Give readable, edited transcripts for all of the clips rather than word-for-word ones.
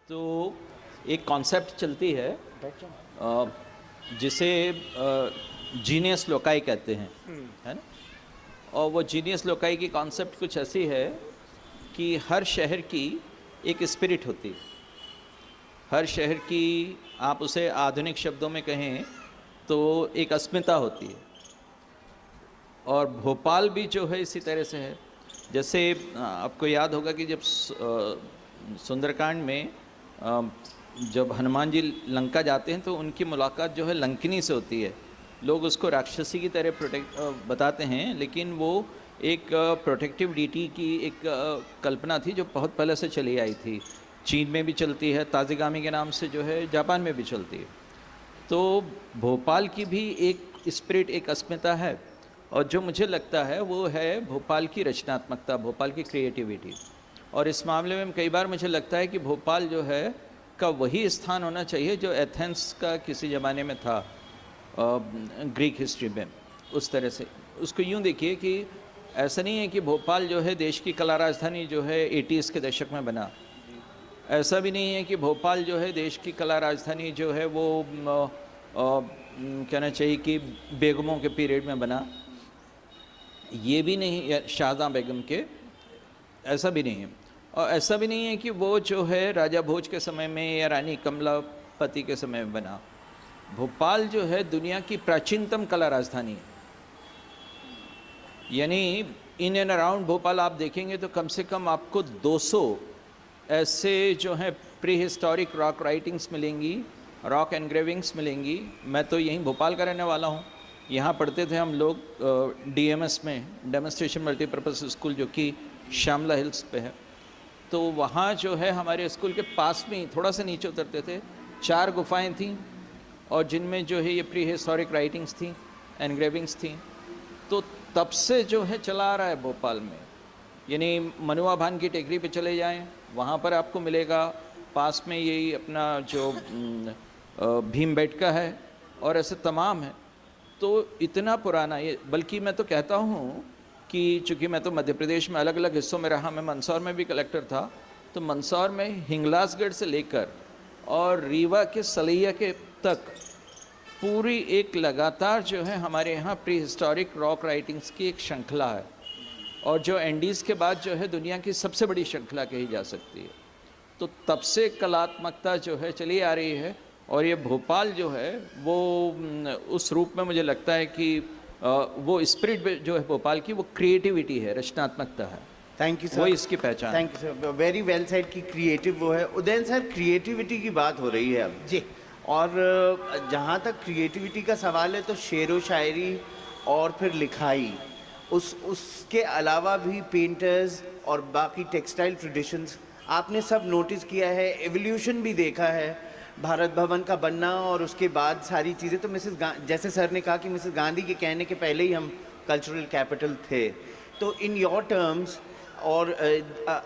तो एक कॉन्सेप्ट चलती है जिसे जीनियस लोकाई कहते हैं, है ना। और वो जीनियस लोकाई की कॉन्सेप्ट कुछ ऐसी है कि हर शहर की एक स्पिरिट होती है। हर शहर की, आप उसे आधुनिक शब्दों में कहें तो एक अस्मिता होती है। और भोपाल भी जो है इसी तरह से है। जैसे आपको याद होगा कि जब सुंदरकांड में जब हनुमान जी लंका जाते हैं तो उनकी मुलाकात जो है लंकिनी से होती है। लोग उसको राक्षसी की तरह बताते हैं, लेकिन वो एक प्रोटेक्टिव डीटी की एक कल्पना थी जो बहुत पहले से चली आई थी। चीन में भी चलती है, ताजिगामी के नाम से जो है जापान में भी चलती है। तो भोपाल की भी एक स्पिरिट, एक अस्मिता है। और जो मुझे लगता है वो है भोपाल की रचनात्मकता, भोपाल की क्रिएटिविटी। और इस मामले में कई बार मुझे लगता है कि भोपाल जो है का वही स्थान होना चाहिए जो एथेंस का किसी ज़माने में था ग्रीक हिस्ट्री में। उस तरह से उसको यूँ देखिए कि ऐसा नहीं है कि भोपाल जो है देश की कला राजधानी जो है 80s के दशक में बना। ऐसा भी नहीं है कि भोपाल जो है देश की कला राजधानी जो है वो कहना चाहिए कि बेगमों के पीरियड में बना। ये भी नहीं, शाहजहाँ बेगम के, ऐसा भी नहीं है। और ऐसा भी नहीं है कि वो जो है राजा भोज के समय में या रानी कमलापति के समय में बना। भोपाल जो है दुनिया की प्राचीनतम कला राजधानी है। यानी इन एंड अराउंड भोपाल आप देखेंगे तो कम से कम आपको 200 ऐसे जो हैं प्री हिस्टोरिक रॉक राइटिंग्स मिलेंगी, रॉक एनग्रेविंग्स मिलेंगी। मैं तो यहीं भोपाल का रहने वाला हूँ। यहाँ पढ़ते थे हम लोग डीएमएस में, डेमोन्स्ट्रेशन मल्टीपर्पज़ स्कूल, जो कि श्यामला हिल्स पे है। तो वहाँ जो है हमारे स्कूल के पास में ही थोड़ा सा नीचे उतरते थे 4 गुफाएं थीं, और जिनमें जो है ये प्री हिस्टोरिक राइटिंग्स थी, एनग्रेविंग्स थी। तो तब से जो है चला आ रहा है भोपाल में। यानी मनुआ भान की टेकरी पे चले जाएं, वहाँ पर आपको मिलेगा। पास में यही अपना जो भीमबेटका है, और ऐसे तमाम है। तो इतना पुराना ये, बल्कि मैं तो कहता हूँ कि चूँकि मैं तो मध्य प्रदेश में अलग अलग हिस्सों में रहा, मैं मंदसौर में भी कलेक्टर था, तो मंदसौर में हिंगलाजगढ़ से लेकर और रीवा के सलैया के तक पूरी एक लगातार जो है हमारे यहाँ प्री हिस्टोरिक रॉक राइटिंग्स की एक श्रृंखला है, और जो एंडीज़ के बाद जो है दुनिया की सबसे बड़ी श्रृंखला कही जा सकती है। तो तब से कलात्मकता जो है चली आ रही है, और ये भोपाल जो है वो उस रूप में मुझे लगता है कि वो स्पिरिट जो है भोपाल की, वो क्रिएटिविटी है, रचनात्मकता है। थैंक यू सर, वो इसकी पहचान। Thank you sir, very well said कि क्रिएटिव वो है। उदयन सर, क्रिएटिविटी की बात हो रही है अब जी, और जहाँ तक क्रिएटिविटी का सवाल है तो शेर व शायरी और फिर लिखाई, उसके अलावा भी पेंटर्स और बाकी टेक्सटाइल ट्रेडिशंस आपने सब नोटिस किया है, एवोल्यूशन भी देखा है, भारत भवन का बनना और उसके बाद सारी चीज़ें। तो जैसे सर ने कहा कि मिसेस गांधी के कहने के पहले ही हम कल्चरल कैपिटल थे। तो इन योर टर्म्स, और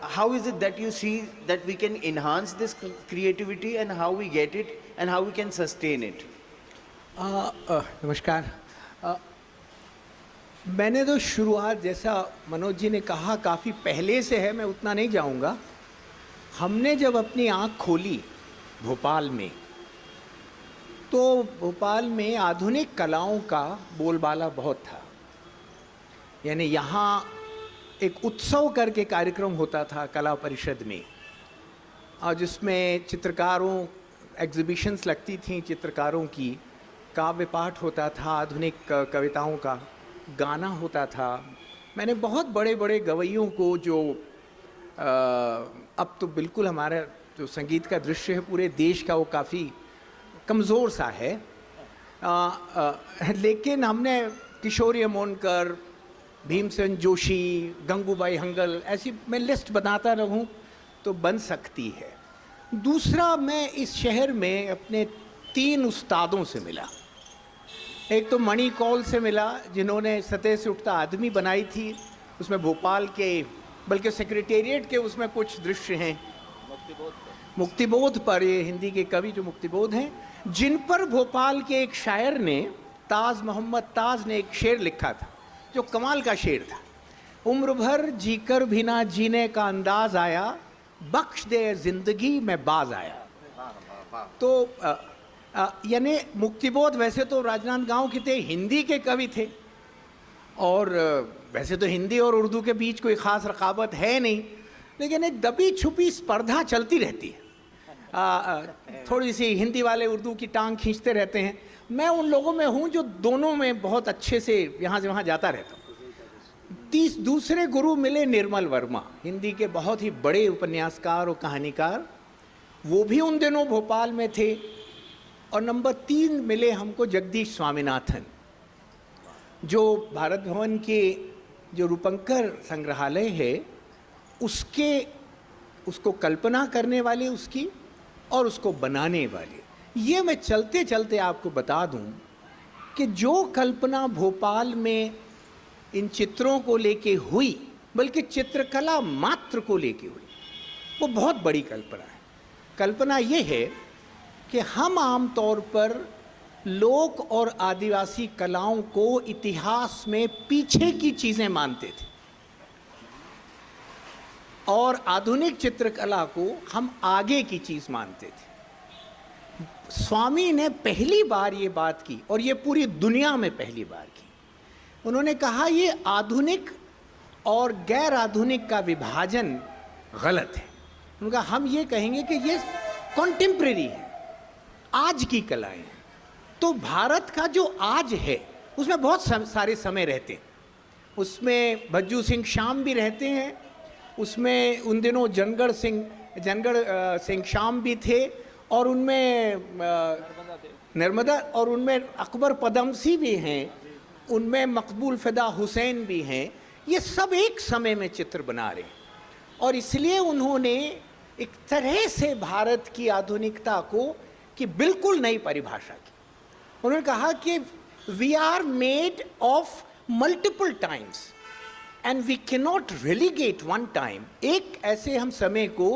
how is it that you see that we can enhance this creativity and how we get it and how we can sustain it? नमस्कार। मैंने तो शुरुआत, जैसा मनोज जी ने कहा, काफ़ी पहले से है, मैं उतना नहीं जाऊंगा। हमने जब अपनी आँख खोली भोपाल में, तो भोपाल में आधुनिक कलाओं का बोलबाला बहुत था। यानी यहाँ एक उत्सव करके कार्यक्रम होता था कला परिषद में, और जिसमें चित्रकारों, एग्जीबिशंस लगती थीं चित्रकारों की, काव्य पाठ होता था, आधुनिक कविताओं का गाना होता था। मैंने बहुत बड़े बड़े गवैयों को, जो अब तो बिल्कुल हमारा जो संगीत का दृश्य है पूरे देश का वो काफ़ी कमज़ोर सा है, लेकिन हमने किशोरी अमोनकर, भीमसेन जोशी, गंगूबाई हंगल, ऐसी मैं लिस्ट बनाता रहूं तो बन सकती है। दूसरा, मैं इस शहर में अपने 3 उस्तादों से मिला। एक तो मणि कौल से मिला, जिन्होंने सतह से उठता आदमी बनाई थी। उसमें भोपाल के, बल्कि सेक्रेटेरिएट के उसमें कुछ दृश्य हैं, मुक्तिबोध पर, ये हिंदी के कवि जो मुक्तिबोध हैं, जिन पर भोपाल के एक शायर ने, ताज मोहम्मद ताज ने एक शेर लिखा था जो कमाल का शेर था। उम्र भर जीकर भी ना जीने का अंदाज आया, बख्श दे जिंदगी में बाज आया। तो यानी मुक्तिबोध वैसे तो राजनांद गांव के थे, हिंदी के कवि थे, और वैसे तो हिंदी और उर्दू के बीच कोई ख़ास रकाबत है नहीं, लेकिन एक दबी छुपी स्पर्धा चलती रहती है। थोड़ी सी हिंदी वाले उर्दू की टांग खींचते रहते हैं। मैं उन लोगों में हूँ जो दोनों में बहुत अच्छे से यहाँ से वहाँ जाता रहता हूँ। दूसरे गुरु मिले निर्मल वर्मा, हिंदी के बहुत ही बड़े उपन्यासकार और कहानीकार, वो भी उन दिनों भोपाल में थे। और नंबर 3 मिले हमको जगदीश स्वामीनाथन, जो भारत भवन के जो रूपंकर संग्रहालय है उसको कल्पना करने वाले उसकी और उसको बनाने वाले। ये मैं चलते चलते आपको बता दूं कि जो कल्पना भोपाल में इन चित्रों को लेके हुई, बल्कि चित्रकला मात्र को लेके हुई, वो बहुत बड़ी कल्पना है। कल्पना ये है कि हम आमतौर पर लोक और आदिवासी कलाओं को इतिहास में पीछे की चीज़ें मानते थे, और आधुनिक चित्रकला को हम आगे की चीज़ मानते थे। स्वामी ने पहली बार ये बात की, और ये पूरी दुनिया में पहली बार की। उन्होंने कहा ये आधुनिक और गैर आधुनिक का विभाजन गलत है। उनका हम ये कहेंगे कि ये कॉन्टेम्प्रेरी है, आज की कलाएं हैं। तो भारत का जो आज है उसमें बहुत सारे समय रहते हैं। उसमें भज्जू सिंह श्याम भी रहते हैं, उसमें उन दिनों जनगढ़ सिंह श्याम भी थे, और उनमें नर्मदा, और उनमें अकबर पदमसी भी हैं, उनमें मकबूल फ़िदा हुसैन भी हैं। ये सब एक समय में चित्र बना रहे हैं, और इसलिए उन्होंने एक तरह से भारत की आधुनिकता को कि बिल्कुल नई परिभाषा की। उन्होंने कहा कि we are made of multiple times and we can not relegate one time. एक ऐसे हम समय को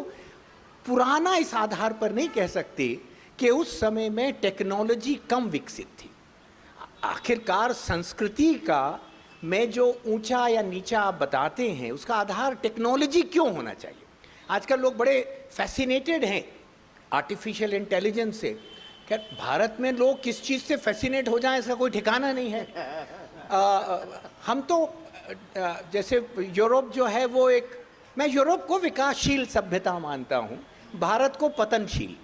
पुराना इस आधार पर नहीं कह सकते कि उस समय में टेक्नोलॉजी कम विकसित थी। आखिरकार संस्कृति का में जो ऊंचा या नीचा आप बताते हैं उसका आधार टेक्नोलॉजी क्यों होना चाहिए। आजकल लोग बड़े फैसिनेटेड हैं आर्टिफिशियल इंटेलिजेंस से। क्या भारत में लोग किस चीज़ से फैसिनेट हो जाएं इसका कोई ठिकाना नहीं है। हम तो जैसे यूरोप जो है वो एक, मैं यूरोप को विकासशील सभ्यता मानता हूँ, भारत को पतनशील।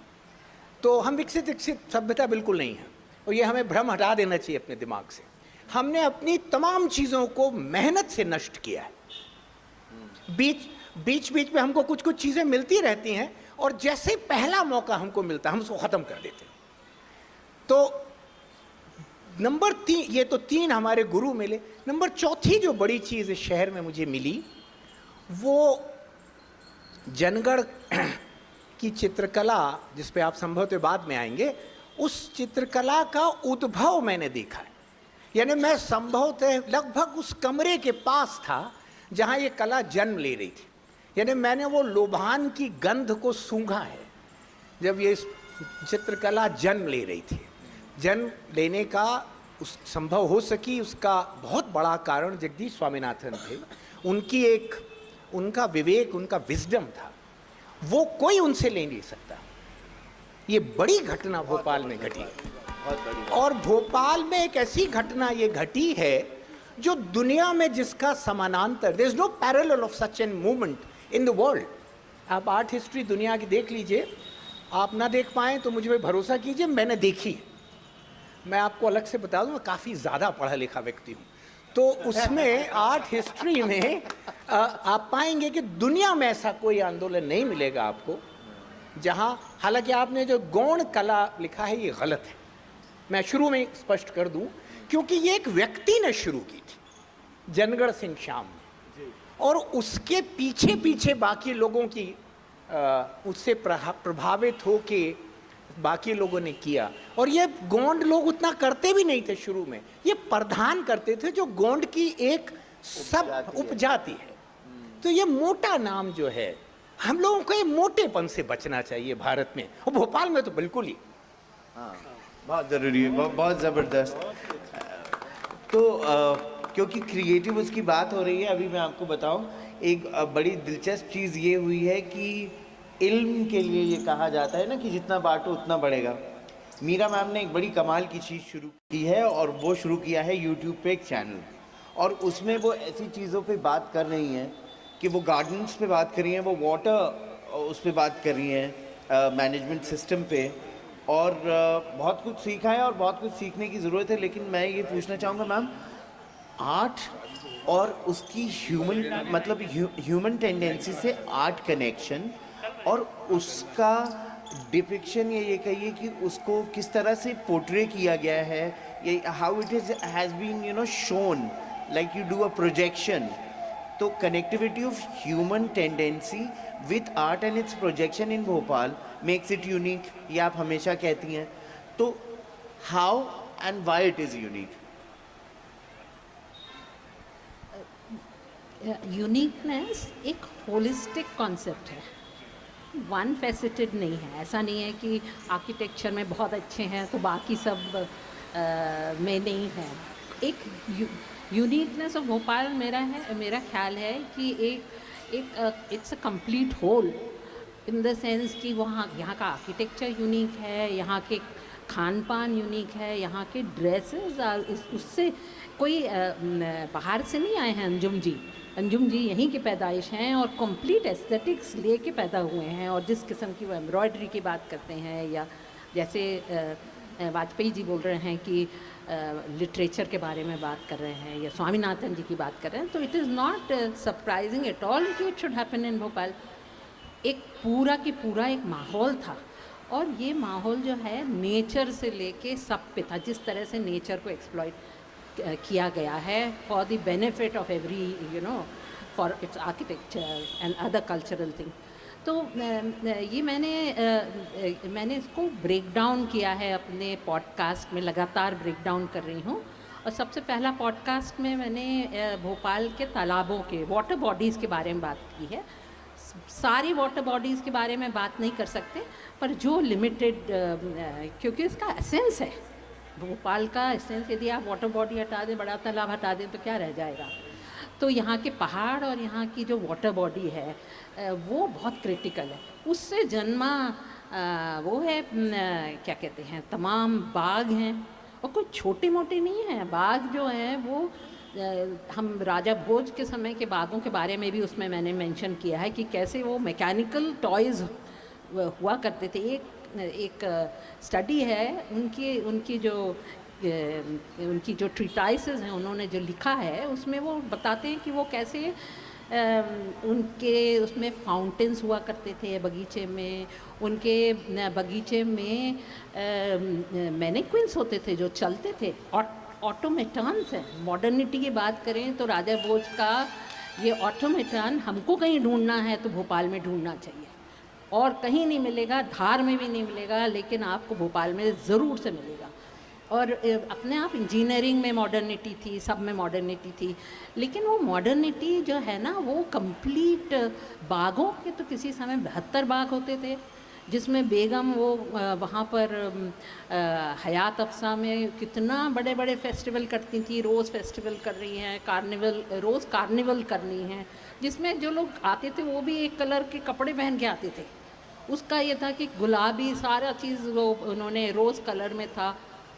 तो हम विकसित सभ्यता बिल्कुल नहीं है, और ये हमें भ्रम हटा देना चाहिए अपने दिमाग से। हमने अपनी तमाम चीज़ों को मेहनत से नष्ट किया है। बीच में हमको कुछ कुछ चीज़ें मिलती रहती हैं, और जैसे पहला मौका हमको मिलता है हम उसको ख़त्म कर देते हैं। तो नंबर 3, ये तो 3 हमारे गुरु मिले। नंबर 4 जो बड़ी चीज़ इस शहर में मुझे मिली वो जनगढ़ की चित्रकला, जिस पे आप संभवतः बाद में आएंगे, उस चित्रकला का उद्भव मैंने देखा है। यानी मैं संभवतः लगभग उस कमरे के पास था जहाँ ये कला जन्म ले रही थी। यानी मैंने वो लोबान की गंध को सूंघा है जब ये चित्रकला जन्म ले रही थी। जन्म लेने का उस संभव हो सकी उसका बहुत बड़ा कारण जगदीश स्वामीनाथन थे। उनका विवेक, उनका विजडम था, वो कोई उनसे ले नहीं सकता। ये बड़ी घटना भोपाल में घटी है, और भोपाल में एक ऐसी घटना ये घटी है जो दुनिया में जिसका समानांतर, there is no parallel of such an movement in the world. आप आर्ट हिस्ट्री दुनिया की देख लीजिए, आप ना देख पाएँ तो मुझे भरोसा कीजिए, मैंने देखी। मैं आपको अलग से बता दूं, मैं काफ़ी ज़्यादा पढ़ा लिखा व्यक्ति हूँ, तो उसमें आर्ट हिस्ट्री में आप पाएंगे कि दुनिया में ऐसा कोई आंदोलन नहीं मिलेगा आपको जहाँ, हालांकि आपने जो गौण कला लिखा है ये गलत है। मैं शुरू में स्पष्ट कर दूं, क्योंकि ये एक व्यक्ति ने शुरू की थी, जनगढ़ सिंह श्याम ने, और उसके पीछे पीछे बाकी लोगों की उससे प्रभावित हो के बाकी लोगों ने किया। और ये गोंड लोग उतना करते भी नहीं थे शुरू में, ये प्रधान करते थे जो गोंड की एक सब उपजाति है। तो ये मोटा नाम जो है, हम लोगों को ये मोटेपन से बचना चाहिए भारत में, और भोपाल में तो बिल्कुल ही। हाँ, बहुत ज़रूरी है, बहुत ज़बरदस्त। तो क्योंकि क्रिएटिव उसकी बात हो रही है, अभी मैं आपको बताऊं, एक बड़ी दिलचस्प चीज़ ये हुई है कि इल्म के लिए ये कहा जाता है ना कि जितना बांटो उतना बढ़ेगा। मीरा मैम ने एक बड़ी कमाल की चीज़ शुरू की है, और वो शुरू किया है यूट्यूब पे एक चैनल, और उसमें वो ऐसी चीज़ों पे बात कर रही हैं कि वो गार्डन्स पे बात कर रही हैं, वो वाटर उस पे बात कर रही हैं, मैनेजमेंट सिस्टम पे, और बहुत कुछ सीखा है और बहुत कुछ सीखने की ज़रूरत है। लेकिन मैं ये पूछना चाहूँगा मैम, आर्ट और उसकी ह्यूमन टेंडेंसी से आर्ट कनेक्शन, और उसका डिपिक्शन, या ये कहिए कि उसको किस तरह से पोर्ट्रे किया गया है, ये how it is has been shown like you do a projection. तो connectivity of human tendency with art and its projection in Bhopal makes it unique, ये आप हमेशा कहती हैं। तो how and why it is unique? Uniqueness एक holistic concept है, one faceted नहीं है। ऐसा नहीं है कि आर्किटेक्चर में बहुत अच्छे हैं तो बाकी सब में नहीं है। एक यूनिकनेस ऑफ भोपाल मेरा ख्याल है कि it's a complete whole, in the sense कि वहाँ यहाँ का आर्किटेक्चर यूनिक है, यहाँ के खान पान यूनिक है, यहाँ के ड्रेसेस, उससे कोई बाहर से नहीं आए हैं। अंजुम जी यहीं की पैदाइश हैं और कंप्लीट एस्थेटिक्स लेके पैदा हुए हैं। और जिस किस्म की वो एम्ब्रॉयडरी की बात करते हैं, या जैसे वाजपेयी जी बोल रहे हैं कि लिटरेचर के बारे में बात कर रहे हैं, या स्वामीनाथन जी की बात कर रहे हैं, तो it is not surprising at all कि it should happen in Bhopal. एक पूरा की पूरा एक माहौल था, और ये माहौल जो है नेचर से लेके सब पे था। जिस तरह से नेचर को एक्सप्लॉइट किया गया है for the benefit of every for its architecture and other cultural thing. तो ये मैंने इसको ब्रेक डाउन किया है अपने पॉडकास्ट में, लगातार ब्रेक डाउन कर रही हूँ। और सबसे पहला पॉडकास्ट में मैंने भोपाल के तालाबों के वाटर बॉडीज़ के बारे में बात की है। सारी वाटर बॉडीज़ के बारे में बात नहीं कर सकते, पर जो लिमिटेड, क्योंकि इसका एसेंस है भोपाल का एसेंस। यदि आप वाटर बॉडी हटा दें, बड़ा तालाब हटा दें, तो क्या रह जाएगा? तो यहाँ के पहाड़ और यहाँ की जो वाटर बॉडी है वो बहुत क्रिटिकल है। उससे जन्मा वो है, क्या कहते हैं, तमाम बाग हैं, और कोई छोटे मोटे नहीं हैं बाग जो हैं वो। हम राजा भोज के समय के बागों के बारे में भी उसमें मैंने मेंशन किया है कि कैसे वो मैकेनिकल टॉयज़ हुआ करते थे। एक स्टडी है उनकी जो ट्रीटाइसेस हैं, उन्होंने जो लिखा है उसमें वो बताते हैं कि वो कैसे उनके उसमें फाउंटेन्स हुआ करते थे बगीचे में। उनके बगीचे में मैनिक्विन्स होते थे जो चलते थे, ऑटोमेटॉन्स हैं। मॉडर्निटी की बात करें तो राजा भोज का ये ऑटोमेटॉन हमको कहीं ढूंढना है तो भोपाल में ढूंढना चाहिए, और कहीं नहीं मिलेगा, धार में भी नहीं मिलेगा, लेकिन आपको भोपाल में ज़रूर से मिलेगा। और अपने आप इंजीनियरिंग में मॉडर्निटी थी, सब में मॉडर्निटी थी, लेकिन वो मॉडर्निटी जो है ना वो कंप्लीट बागों के, तो किसी समय 72 बाग होते थे, जिसमें बेगम वो वहाँ पर हयात अफ़सा में कितना बड़े बड़े फेस्टिवल करती थी। रोज़ फेस्टिवल कर रही हैं, रोज़ कार्निवल कर रही हैं, जिसमें जो लोग आते थे वो भी एक कलर के कपड़े पहन के आते थे। उसका ये था कि गुलाबी सारा चीज़ वो उन्होंने रोज़ कलर में था।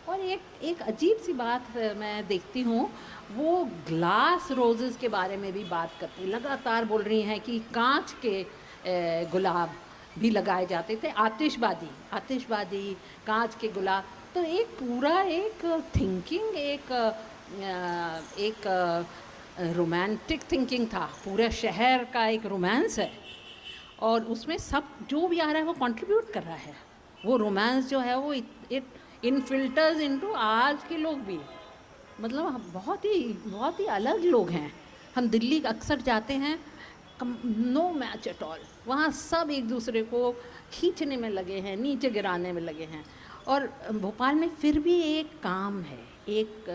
और एक अजीब सी बात मैं देखती हूँ, वो ग्लास रोजेज़ के बारे में भी बात करती, लगातार बोल रही हैं कि कांच के गुलाब भी लगाए जाते थे, आतिशबादी कांच के गुलाब। तो एक पूरा एक थिंकिंग, एक रोमांटिक थिंकिंग था। पूरे शहर का एक रोमांस है, और उसमें सब जो भी आ रहा है वो कंट्रीब्यूट कर रहा है। वो रोमांस जो है वो इट इनफिल्टर्स इनटू आज के लोग भी, मतलब बहुत ही अलग लोग हैं। हम दिल्ली अक्सर जाते हैं, नो मैच एट ऑल, वहाँ सब एक दूसरे को खींचने में लगे हैं, नीचे गिराने में लगे हैं। और भोपाल में फिर भी एक काम है, एक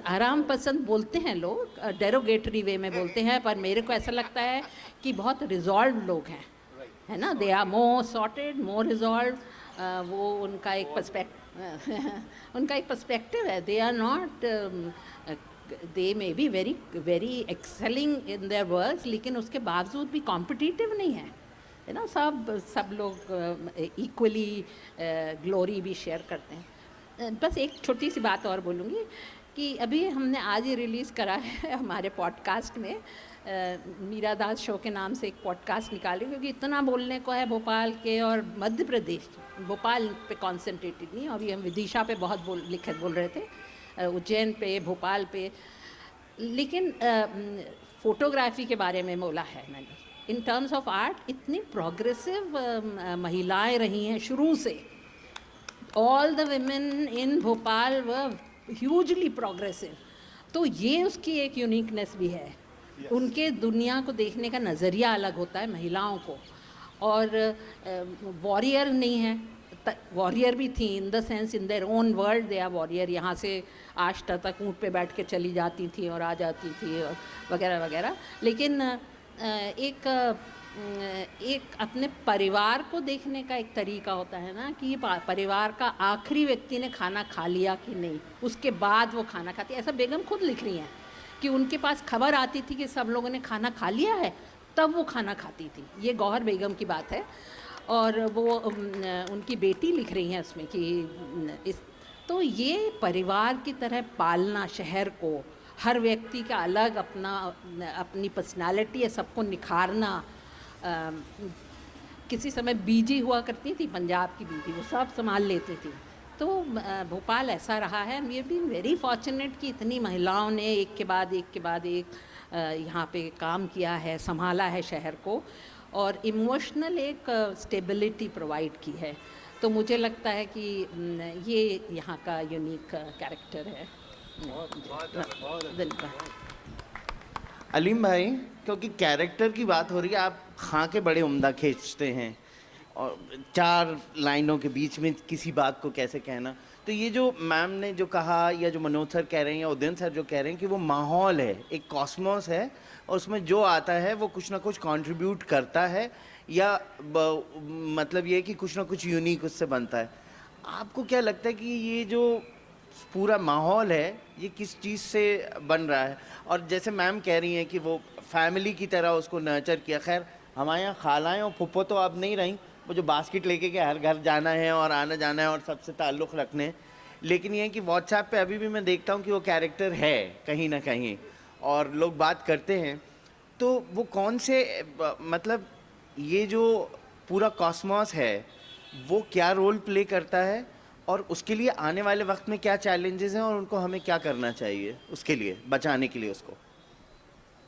आराम पसंद बोलते हैं लोग, डेरोगेटरी वे में बोलते हैं, पर मेरे को ऐसा लगता है कि बहुत रिजॉल्व लोग हैं, है ना। They are more sorted, more resolve. वो उनका एक पर्सपेक्टिव है। They are not they may be very very excelling in their works, लेकिन उसके बावजूद भी कॉम्पिटिटिव नहीं है ना। सब लोग इक्वली ग्लोरी भी शेयर करते हैं। बस एक छोटी सी बात और बोलूँगी कि अभी हमने आज ही रिलीज़ करा है हमारे पॉडकास्ट में, मीरा दास शो के नाम से एक पॉडकास्ट निकाले, क्योंकि इतना बोलने को है भोपाल के और मध्य प्रदेश, भोपाल पे कॉन्सेंट्रेटेड नहीं। अभी हम विदिशा पे बहुत बोल रहे थे, उज्जैन पे, भोपाल पे, लेकिन फोटोग्राफी के बारे में बोला है मैंने। इन टर्म्स ऑफ आर्ट इतनी प्रोग्रेसिव महिलाएं रही हैं शुरू से। All the women in Bhopal were hugely progressive. तो ये उसकी एक यूनिकनेस भी है। उनके दुनिया को देखने का नज़रिया अलग होता है महिलाओं को। और वॉरियर नहीं है, वॉरियर भी थी in the sense in their own world they are warrior. यहाँ से आष्टा तक ऊँट पे बैठ के चली जाती थी और आ जाती थी और वगैरह वगैरह। लेकिन एक अपने परिवार को देखने का एक तरीका होता है ना, कि परिवार का आखिरी व्यक्ति ने खाना खा लिया कि नहीं, उसके बाद वो खाना खाती है। ऐसा बेगम खुद लिख रही हैं कि उनके पास खबर आती थी कि सब लोगों ने खाना खा लिया है, तब वो खाना खाती थी। ये गौहर बेगम की बात है। और वो उनकी बेटी लिख रही हैं उसमें कि तो ये परिवार की तरह पालना शहर को, हर व्यक्ति का अलग अपनी पर्सनालिटी है, सबको निखारना। किसी समय बीजी हुआ करती थी, पंजाब की बीजी, वो सब संभाल लेती थी। तो भोपाल ऐसा रहा है। We have been very fortunate कि इतनी महिलाओं ने एक के बाद एक यहाँ पे काम किया है, संभाला है शहर को, और इमोशनल एक स्टेबिलिटी प्रोवाइड की है। तो मुझे लगता है कि ये यहाँ का यूनिक कैरेक्टर है। अलीम भाई, क्योंकि कैरेक्टर की बात हो रही है, आप खां के बड़े उम्दा खींचते हैं और 4 लाइनों के बीच में किसी बात को कैसे कहना। तो ये जो मैम ने जो कहा, या जो मनोज सर कह रहे हैं, या उदयन सर जो कह रहे हैं कि वो माहौल है, एक कॉस्मोस है, और उसमें जो आता है वो कुछ ना कुछ कंट्रीब्यूट करता है, या मतलब ये कि कुछ ना कुछ यूनिक उससे बनता है। आपको क्या लगता है कि ये जो पूरा माहौल है ये किस चीज़ से बन रहा है? और जैसे मैम कह रही हैं कि वो फैमिली की तरह उसको नर्चर किया। खैर हमारे यहाँ खालाएँ और फुप्पो तो अब नहीं रहीं, वो जो बास्केट लेके के हर घर जाना है और आना जाना है और सबसे ताल्लुक़ रखने हैं। लेकिन ये है कि व्हाट्सएप पे अभी भी मैं देखता हूँ कि वो कैरेक्टर है कहीं ना कहीं, और लोग बात करते हैं। तो वो कौन से मतलब ये जो पूरा कॉस्मॉस है वो क्या रोल प्ले करता है, और उसके लिए आने वाले वक्त में क्या चैलेंजेस हैं, और उनको हमें क्या करना चाहिए उसके लिए, बचाने के लिए उसको?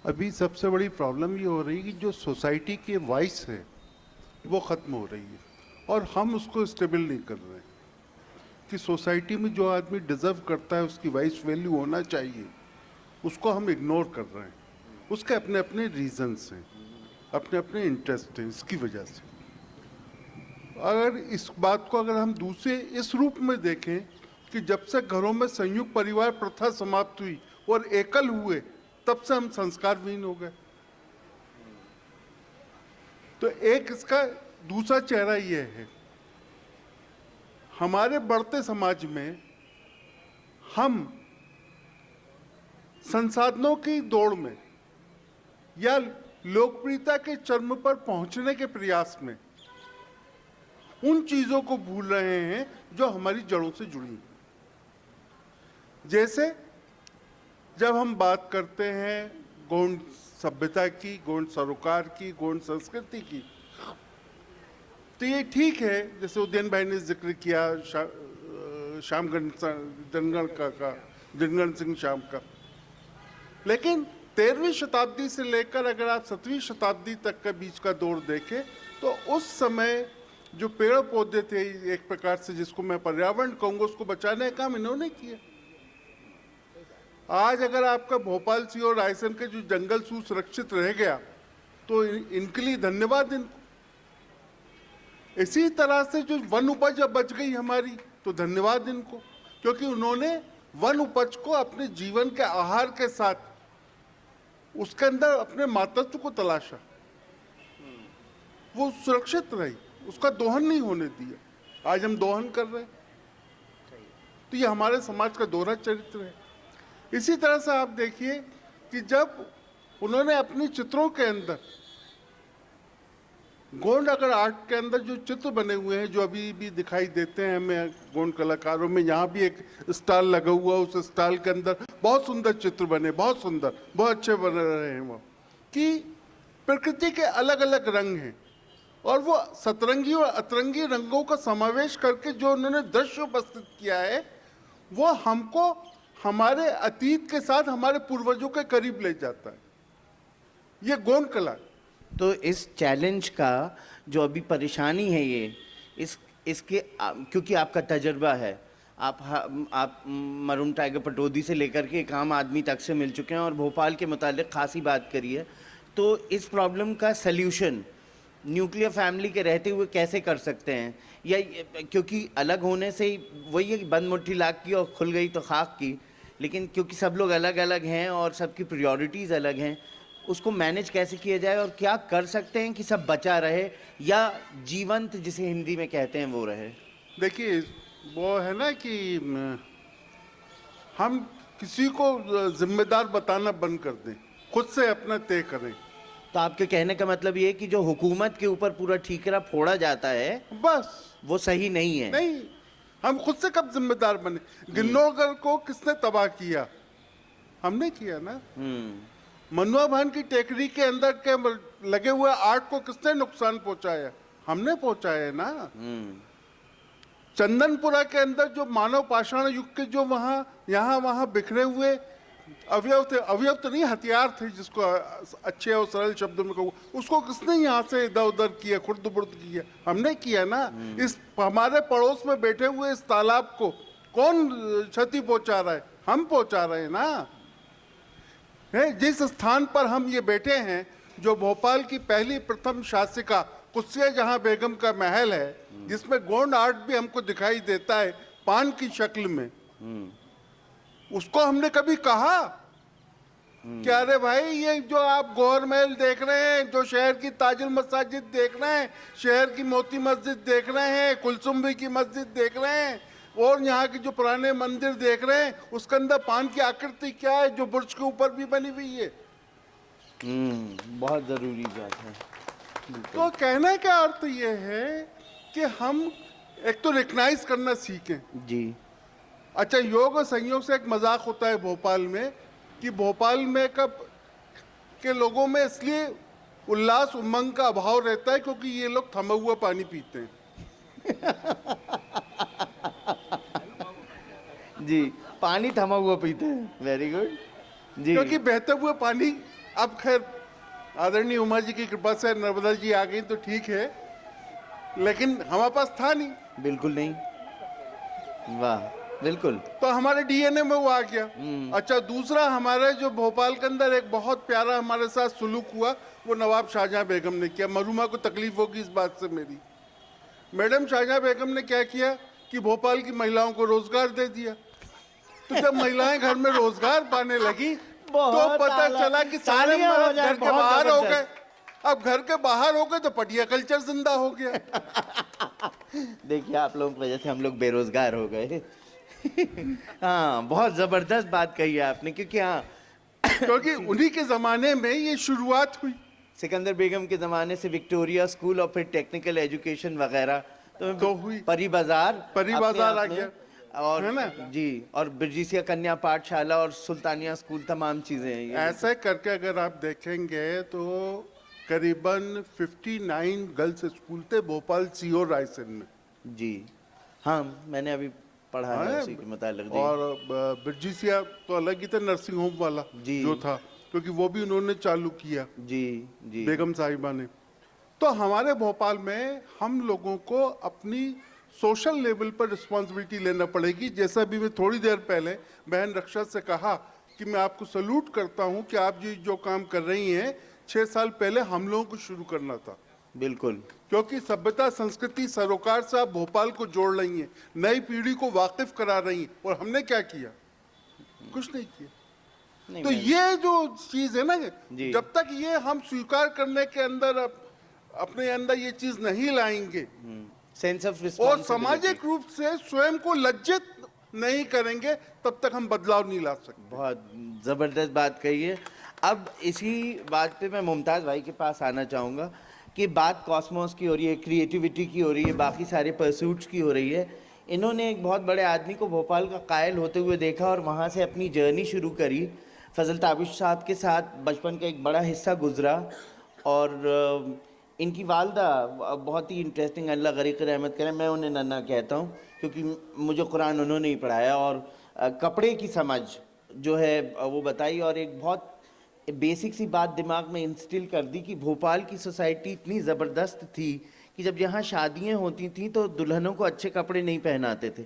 अभी सबसे बड़ी प्रॉब्लम ये हो रही है कि जो सोसाइटी के वॉइस है वो ख़त्म हो रही है, और हम उसको स्टेबल नहीं कर रहे हैं। कि सोसाइटी में जो आदमी डिज़र्व करता है, उसकी वॉइस वैल्यू होना चाहिए, उसको हम इग्नोर कर रहे हैं। उसके अपने अपने रीजंस हैं, अपने अपने इंटरेस्ट हैं। इसकी वजह से अगर इस बात को अगर हम दूसरे इस रूप में देखें कि जब से घरों में संयुक्त परिवार प्रथा समाप्त हुई और एकल हुए, तब से हम संस्कारहीन हो गए। तो एक इसका दूसरा चेहरा यह है, हमारे बढ़ते समाज में हम संसाधनों की दौड़ में या लोकप्रियता के चरम पर पहुंचने के प्रयास में उन चीजों को भूल रहे हैं जो हमारी जड़ों से जुड़ी हैं। जैसे जब हम बात करते हैं गौण सभ्यता की, गौण सरोकार की, गौण संस्कृति की, तो ये ठीक है, जैसे उदयन भाई ने जिक्र किया श्यामगण सिंह श्याम का। लेकिन 13वीं शताब्दी से लेकर अगर आप 7वीं शताब्दी तक का बीच का दौर देखें, तो उस समय जो पेड़ पौधे थे, एक प्रकार से जिसको मैं पर्यावरण कहूँगा, उसको बचाने का काम इन्होंने किया। आज अगर आपका भोपाल सी और रायसेन के जो जंगल सुरक्षित रह गया, तो इनके लिए धन्यवाद इनको। इसी तरह से जो वन उपज अब बच गई हमारी, तो धन्यवाद इनको, क्योंकि उन्होंने वन उपज को अपने जीवन के आहार के साथ उसके अंदर अपने मातृत्व को तलाशा, वो सुरक्षित रही, उसका दोहन नहीं होने दिया। आज हम दोहन कर रहे हैं। तो ये हमारे समाज का दोहरा चरित्र है। इसी तरह से आप देखिए कि जब उन्होंने अपनी चित्रों के अंदर गोंड अगर आर्ट के अंदर जो चित्र बने हुए हैं जो अभी भी दिखाई देते हैं हमें गोंड कलाकारों में, यहाँ भी एक स्टॉल लगा हुआ, उस स्टॉल के अंदर बहुत सुंदर चित्र बने, बहुत सुंदर, बहुत अच्छे बन रहे हैं वो, कि प्रकृति के अलग अलग रंग हैं और वो सतरंगी और अतरंगी रंगों का समावेश करके जो उन्होंने दृश्य उपस्थित किया है वो हमको हमारे अतीत के साथ हमारे पूर्वजों के करीब ले जाता है, ये गोंड कला। तो इस चैलेंज का जो अभी परेशानी है ये इसके क्योंकि आपका तजर्बा है, आप मरून टाइगर पटौदी से लेकर के एक आम आदमी तक से मिल चुके हैं और भोपाल के मुतालिक खासी बात करी है, तो इस प्रॉब्लम का सल्यूशन न्यूक्लियर फैमिली के रहते हुए कैसे कर सकते हैं? या क्योंकि अलग होने से ही वही है कि बंद मुट्ठी लाख की और खुल गई तो खाक की, लेकिन क्योंकि सब लोग अलग अलग हैं और सबकी प्रायोरिटीज़ अलग हैं, उसको मैनेज कैसे किया जाए और क्या कर सकते हैं कि सब बचा रहे या जीवंत जिसे हिंदी में कहते हैं वो रहे? देखिए वो है ना कि हम किसी को जिम्मेदार बताना बंद कर दें, खुद से अपना तय करें। तो आपके कहने का मतलब ये है कि जो हुकूमत के ऊपर पूरा ठीकरा फोड़ा जाता है बस वो सही नहीं है। नहीं, हम खुद से कब जिम्मेदार बने? गिन्नौर को किसने तबाह किया? हमने किया ना। मनुआ भान की टेकरी के अंदर के लगे हुए आर्ट को किसने नुकसान पहुंचाया? हमने पहुंचाया ना। चंदनपुरा के अंदर जो मानव पाषाण युग के जो यहाँ वहाँ बिखरे हुए अवयव थे, अवयव तो नहीं हथियार थे जिसको अच्छे और सरल शब्दों में कहूँ, उसको किसने यहाँ से इधर उधर किया, खुर्द बुर्द किया? हमने किया ना। इस हमारे पड़ोस में बैठे हुए इस तालाब को कौन क्षति पहुंचा रहा है? हम पहुंचा रहे हैं ना। है जिस स्थान पर हम ये बैठे हैं जो भोपाल की पहली प्रथम शासिका कुस्सिया जहां बेगम का महल है, जिसमें गोंड आर्ट भी हमको दिखाई देता है पान की शक्ल में, उसको हमने कभी कहा कि अरे भाई ये जो आप गौर महल देख रहे हैं, जो शहर की ताजुल मस्जिद देख रहे हैं, शहर की मोती मस्जिद देख रहे हैं, कुलसुम्बी की मस्जिद देख रहे हैं और यहाँ के जो पुराने मंदिर देख रहे हैं, उसके अंदर पान की आकृति क्या है जो बुर्ज के ऊपर भी बनी हुई है? बहुत जरूरी बात है। तो कहने का अर्थ ये है कि हम एक तो रिकग्नाइज करना सीखें। जी। अच्छा, योग और संयोग से एक मजाक होता है भोपाल में कि भोपाल में कब के लोगों में इसलिए उल्लास उमंग का अभाव रहता है क्योंकि ये लोग थमा हुआ पानी पीते हैं। जी, पानी थमा हुआ पीते हैं। वेरी गुड जी। क्योंकि बहते हुए पानी, अब खैर आदरणीय उमा जी की कृपा से नर्मदा जी आ गई तो ठीक है, लेकिन हमारे पास था नहीं। बिल्कुल नहीं। वाह, बिल्कुल। तो हमारे डीएनए में वो आ गया। अच्छा, दूसरा हमारे जो भोपाल के अंदर एक बहुत प्यारा हमारे साथ सुलूक हुआ वो नवाब शाहजहां बेगम ने किया। मरूमा को तकलीफ होगी इस बात से मेरी। मैडम शाहजहां बेगम ने क्या किया कि भोपाल की महिलाओं को रोजगार दे दिया। तो जब महिलाएं घर में रोजगार पाने लगी तो पता चला कि सारे मर्द घर के बाहर हो गए। अब घर के बाहर हो गए तो पटिया कल्चर जिंदा हो गया। देखिए, आप लोगों की वजह से हम लोग बेरोजगार हो गए। हाँ, बहुत जबरदस्त बात कही है आपने, क्योंकि हाँ क्योंकि उन्हीं के जमाने में ये शुरुआत हुई। सिकंदर बेगम के ज़माने से विक्टोरिया स्कूल और फिर टेक्निकल एजुकेशन वगैरह तो हुई। परी बाजार आ गया और है ना जी, और ब्रिजिसिया कन्या पाठशाला और सुल्तानिया स्कूल, तमाम चीज़ें हैं। ऐसे करके अगर आप देखेंगे तो करीबन 59 गर्ल्स स्कूल थे भोपाल सीओ रायसेन में। जी हाँ, मैंने अभी पढ़ा है उसी के मुताबिक। और ब्रिजिसिया तो अलग ही था, नर्सिंग होम वाला जी जो था, क्योंकि वो भी उन्होंने चालू किया जी जी बेगम साहिबा ने। तो हमारे भोपाल में हम लोगों को अपनी सोशल लेवल पर रिस्पॉन्सिबिलिटी लेना पड़ेगी। जैसा भी मैं थोड़ी देर पहले बहन रक्षा से कहा कि मैं आपको सल्यूट करता हूं कि आप जो काम कर रही हैं 6 साल पहले हम लोगों को शुरू करना था। बिल्कुल, क्योंकि सभ्यता संस्कृति सरोकार से आप भोपाल को जोड़ रही हैं, नई पीढ़ी को वाकिफ करा रही हैं, और हमने क्या किया? कुछ नहीं किया। तो ये जो चीज है ना, जब तक ये हम स्वीकार करने के अंदर अपने अंदर ये चीज नहीं लाएंगे सेंस ऑफ और सामाजिक रूप से स्वयं को लज्जित नहीं करेंगे तब तक हम बदलाव नहीं ला सकते। बहुत ज़बरदस्त बात कही है। अब इसी बात पे मैं मुमताज़ भाई के पास आना चाहूँगा कि बात कॉस्मोस की हो रही है, क्रिएटिविटी की हो रही है, बाकी सारे परसूट्स की हो रही है। इन्होंने एक बहुत बड़े आदमी को भोपाल का कायल होते हुए देखा और वहाँ से अपनी जर्नी शुरू करी। फजल ताबिश साहब के साथ बचपन का एक बड़ा हिस्सा गुजरा और इनकी वालदा बहुत ही इंटरेस्टिंग, अल्लाह गरीक रहमत करे, मैं उन्हें नन्ना कहता हूँ क्योंकि मुझे कुरान उन्होंने ही पढ़ाया और कपड़े की समझ जो है वो बताई और एक बहुत बेसिक सी बात दिमाग में इंस्टिल कर दी कि भोपाल की सोसाइटी इतनी ज़बरदस्त थी कि जब यहाँ शादियाँ होती थी तो दुल्हनों को अच्छे कपड़े नहीं पहनाते थे,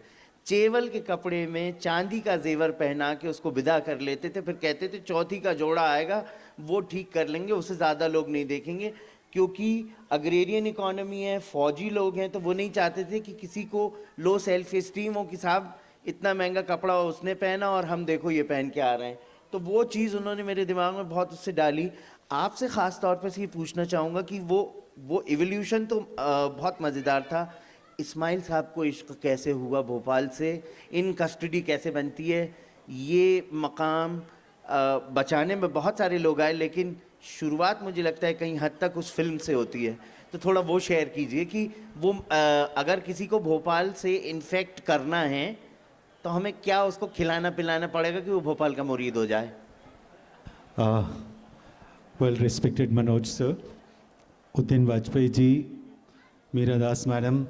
चेवल के कपड़े में चांदी का जेवर पहना के उसको विदा कर लेते थे, फिर कहते थे चौथी का जोड़ा आएगा वो ठीक कर लेंगे, उससे ज़्यादा लोग नहीं देखेंगे। क्योंकि अग्रेरियन इकोनॉमी है, फौजी लोग हैं, तो वो नहीं चाहते थे कि किसी को लो सेल्फ इस्टीम हो कि साहब इतना महंगा कपड़ा उसने पहना और हम देखो ये पहन के आ रहे हैं। तो वो चीज़ उन्होंने मेरे दिमाग में बहुत उससे डाली। आपसे ख़ास तौर पर ये पूछना चाहूँगा कि वो इवोल्यूशन तो बहुत मज़ेदार था। इस्माइल साहब को इश्क कैसे हुआ भोपाल से, इन कस्टडी कैसे बनती है, ये मकाम बचाने में बहुत सारे लोग आए लेकिन शुरुआत मुझे लगता है कहीं हद तक उस फिल्म से होती है। तो थोड़ा वो शेयर कीजिए कि वो अगर किसी को भोपाल से इन्फेक्ट करना है तो हमें क्या उसको खिलाना पिलाना पड़ेगा कि वो भोपाल का मुरीद हो जाए। Well respected Manoj sir, Uddin Vajpayee ji, Meera Das madam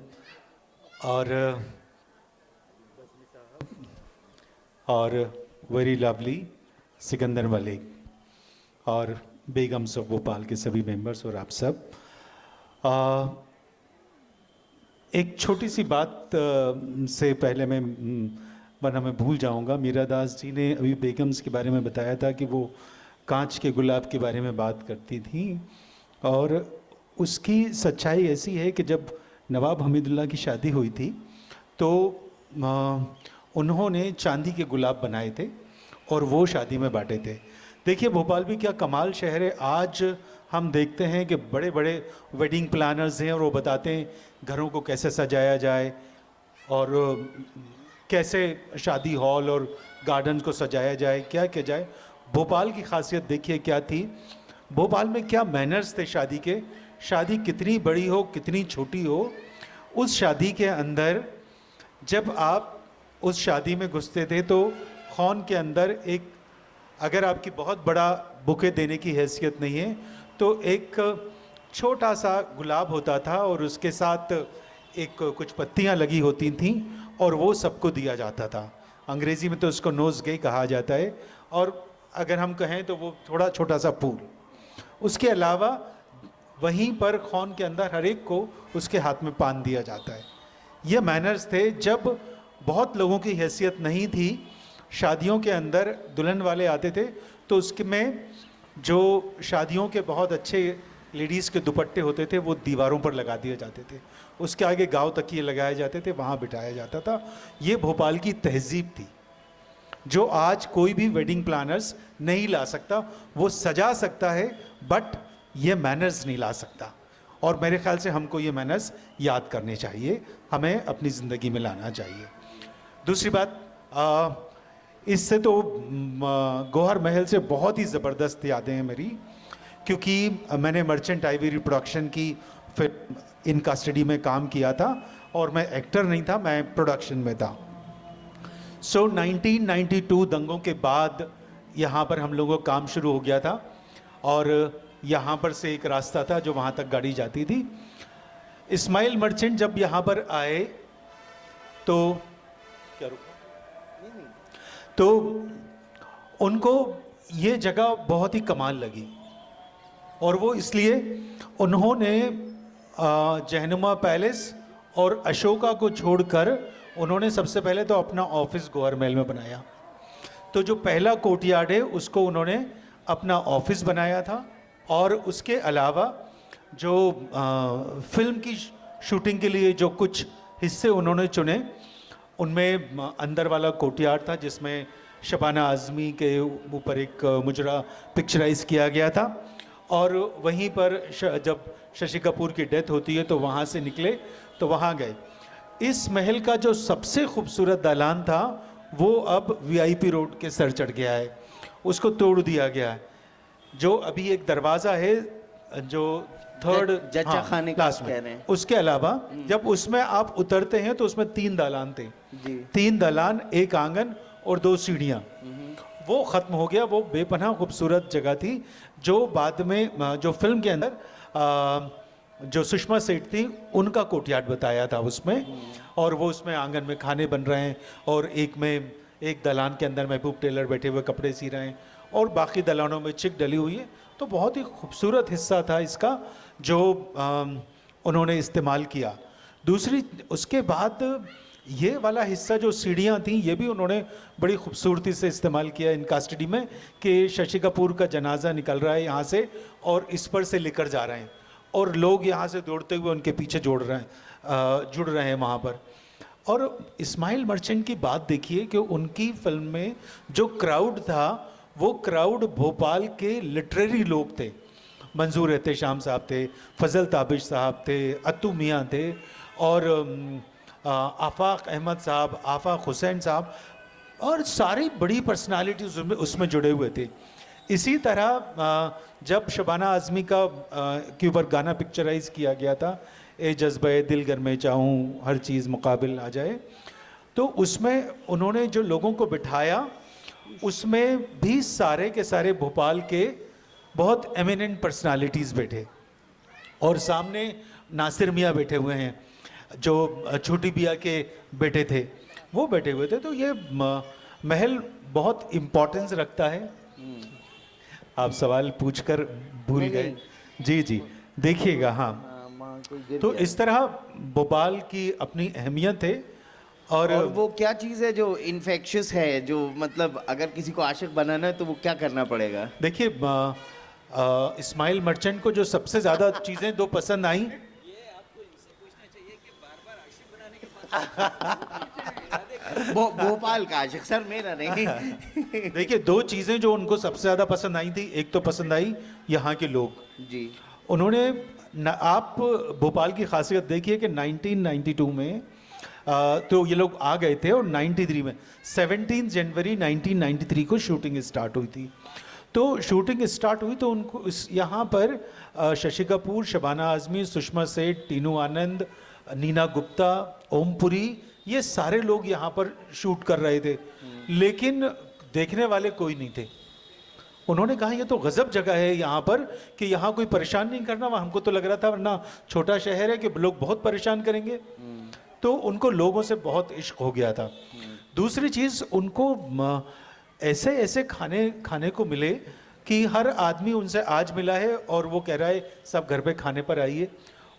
और वेरी लवली सिकंदर मलिक और बेगम्स ऑफ भोपाल के सभी मेंबर्स और आप सब, एक छोटी सी बात से पहले वरना मैं भूल जाऊंगा। मीरा दास जी ने अभी बेगम्स के बारे में बताया था कि वो कांच के गुलाब के बारे में बात करती थी और उसकी सच्चाई ऐसी है कि जब नवाब हमीदुल्लाह की शादी हुई थी तो उन्होंने चांदी के गुलाब बनाए थे और वो शादी में बांटे थे। देखिए भोपाल भी क्या कमाल शहर है। आज हम देखते हैं कि बड़े बड़े वेडिंग प्लानर्स हैं और वो बताते हैं घरों को कैसे सजाया जाए और कैसे शादी हॉल और गार्डन को सजाया जाए, क्या किया जाए। भोपाल की खासियत देखिए क्या थी, भोपाल में क्या मैनर्स थे शादी के। शादी कितनी बड़ी हो कितनी छोटी हो, उस शादी के अंदर जब आप उस शादी में घुसते थे तो खौन के अंदर एक, अगर आपकी बहुत बड़ा बुके देने की हैसियत नहीं है तो एक छोटा सा गुलाब होता था और उसके साथ एक कुछ पत्तियां लगी होती थीं और वो सबको दिया जाता था। अंग्रेज़ी में तो उसको नोज़गे कहा जाता है और अगर हम कहें तो वो थोड़ा छोटा सा फूल। उसके अलावा वहीं पर खौन के अंदर हर एक को उसके हाथ में पान दिया जाता है। ये मैनर्स थे जब बहुत लोगों की हैसियत नहीं थी। शादियों के अंदर दुल्हन वाले आते थे तो उसके में जो शादियों के बहुत अच्छे लेडीज़ के दुपट्टे होते थे वो दीवारों पर लगा दिए जाते थे, उसके आगे गाँव तकिए लगाए जाते थे, वहाँ बिठाया जाता था। ये भोपाल की तहजीब थी जो आज कोई भी वेडिंग प्लानर्स नहीं ला सकता। वो सजा सकता है बट ये मैनर्स नहीं ला सकता और मेरे ख्याल से हमको ये मैनर्स याद करने चाहिए, हमें अपनी ज़िंदगी में लाना चाहिए। दूसरी बात, इससे तो गौहर महल से बहुत ही ज़बरदस्त यादें हैं मेरी, क्योंकि मैंने मर्चेंट आइवरी प्रोडक्शन की फिल्म इन कस्टडी में काम किया था और मैं एक्टर नहीं था, मैं प्रोडक्शन में था। 1992 दंगों के बाद यहाँ पर हम लोगों का काम शुरू हो गया था और यहाँ पर से एक रास्ता था जो वहाँ तक गाड़ी जाती थी। इस्माइल मर्चेंट जब यहाँ पर आए तो क्या रुका? तो उनको ये जगह बहुत ही कमाल लगी और वो इसलिए उन्होंने जहनुमा पैलेस और अशोका को छोड़कर उन्होंने सबसे पहले तो अपना ऑफिस गौहर महल में बनाया। तो जो पहला कोर्टयार्ड है उसको उन्होंने अपना ऑफिस बनाया था और उसके अलावा जो फिल्म की शूटिंग के लिए जो कुछ हिस्से उन्होंने चुने उनमें अंदर वाला कोर्टयार्ड था जिसमें शबाना आज़मी के ऊपर एक मुजरा पिक्चराइज किया गया था और वहीं पर जब शशि कपूर की डेथ होती है तो वहाँ से निकले तो वहाँ गए। इस महल का जो सबसे खूबसूरत दालान था वो अब वीआईपी रोड के सर चढ़ गया है, उसको तोड़ दिया गया है। जो अभी एक दरवाज़ा है जो थर्ड जच्चा खाने का क्लास आप में, कह रहे हैं। उसके अलावा जब उसमें आप उतरते हैं तो उसमें 3 दालान थे, जी 3 दालान, एक आंगन और 2 सीढ़ियाँ। वो ख़त्म हो गया। वो बेपनाह खूबसूरत जगह थी जो बाद में जो फिल्म के अंदर जो सुषमा सेठ थी उनका कोर्टयार्ड बताया था उसमें, और वो उसमें आंगन में खाने बन रहे हैं और एक दलान के अंदर महबूब टेलर बैठे हुए कपड़े सी रहे हैं और बाकी दलानों में चिक डली हुई है। तो बहुत ही खूबसूरत हिस्सा था इसका जो उन्होंने इस्तेमाल किया। दूसरी उसके बाद ये वाला हिस्सा जो सीढ़ियाँ थी ये भी उन्होंने बड़ी खूबसूरती से इस्तेमाल किया इन कास्टडी में कि शशि कपूर का जनाजा निकल रहा है यहाँ से और इस पर से लेकर जा रहे हैं और लोग यहाँ से दौड़ते हुए उनके पीछे जुड़ रहे हैं वहाँ पर। और इस्माइल मर्चेंट की बात देखिए कि उनकी फिल्म में जो क्राउड था वो क्राउड भोपाल के लिटरेरी लोग थे। मंजूर एहतेशाम साहब थे, फजल ताबिश साहब थे, अत्तू मियाँ थे और आफाक अहमद साहब, आफाक हुसैन साहब और सारी बड़ी पर्सनालिटीज उसमें जुड़े हुए थे। इसी तरह जब शबाना आज़मी का के ऊपर गाना पिक्चराइज किया गया था, ए जज्बे दिल गर में चाहूँ हर चीज़ मुकाबिल आ जाए, तो उसमें उन्होंने जो लोगों को बिठाया उसमें भी सारे के सारे भोपाल के बहुत एमिनेंट पर्सनालिटीज़ बैठे और सामने नासिर मियाँ बैठे हुए हैं जो छोटी बिया के बेटे थे, वो बैठे हुए थे। तो ये महल बहुत इम्पोर्टेंस रखता है। आप सवाल पूछकर भूल गए। जी जी, देखिएगा। हाँ, तो इस तरह भोपाल की अपनी अहमियत है। और वो क्या चीज़ है जो इन्फेक्शियस है, जो मतलब अगर किसी को आशिक बनाना है तो वो क्या करना पड़ेगा? देखिए इस्माइल मर्चेंट को जो सबसे ज़्यादा चीज़ें 2 पसंद आई, भोपाल का आशिक, सर मेरा नहीं। देखिए 2 चीज़ें जो उनको सबसे ज़्यादा पसंद आई थी, एक तो पसंद आई यहाँ के लोग। जी उन्होंने आप भोपाल की खासियत देखिए कि 1992 में तो ये लोग आ गए थे और 93 में 17 जनवरी 1993 को शूटिंग स्टार्ट हुई थी। तो शूटिंग स्टार्ट हुई तो उनको यहाँ पर शशि कपूर, शबाना आज़मी, सुषमा सेठ, टीनू आनंद, नीना गुप्ता, ओमपुरी, ये सारे लोग यहाँ पर शूट कर रहे थे, लेकिन देखने वाले कोई नहीं थे। उन्होंने कहा ये तो गजब जगह है यहाँ पर कि यहाँ कोई परेशान नहीं करना। हमको तो लग रहा था वरना छोटा शहर है कि लोग बहुत परेशान करेंगे। तो उनको लोगों से बहुत इश्क हो गया था। दूसरी चीज़, उनको ऐसे ऐसे खाने को मिले कि हर आदमी उनसे आज मिला है और वो कह रहा है सब घर पे खाने पर आइए।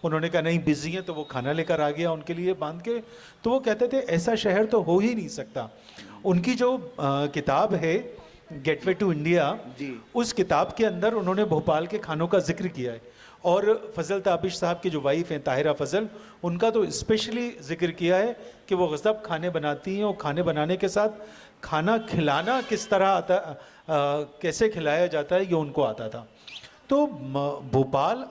उन्होंने कहा नहीं बिजी हैं, तो वो खाना लेकर आ गया उनके लिए बांध के। तो वो कहते थे ऐसा शहर तो हो ही नहीं सकता। उनकी जो किताब है गेटवे टू इंडिया, उस किताब के अंदर उन्होंने भोपाल के खानों का जिक्र किया है और फजल ताबिश साहब की जो वाइफ हैं ताहिरा फजल, उनका तो स्पेशली जिक्र किया है कि वो गज़ब खाने बनाती हैं और खाने बनाने के साथ खाना खिलाना किस तरह आता, कैसे खिलाया जाता है ये उनको आता था। तो भोपाल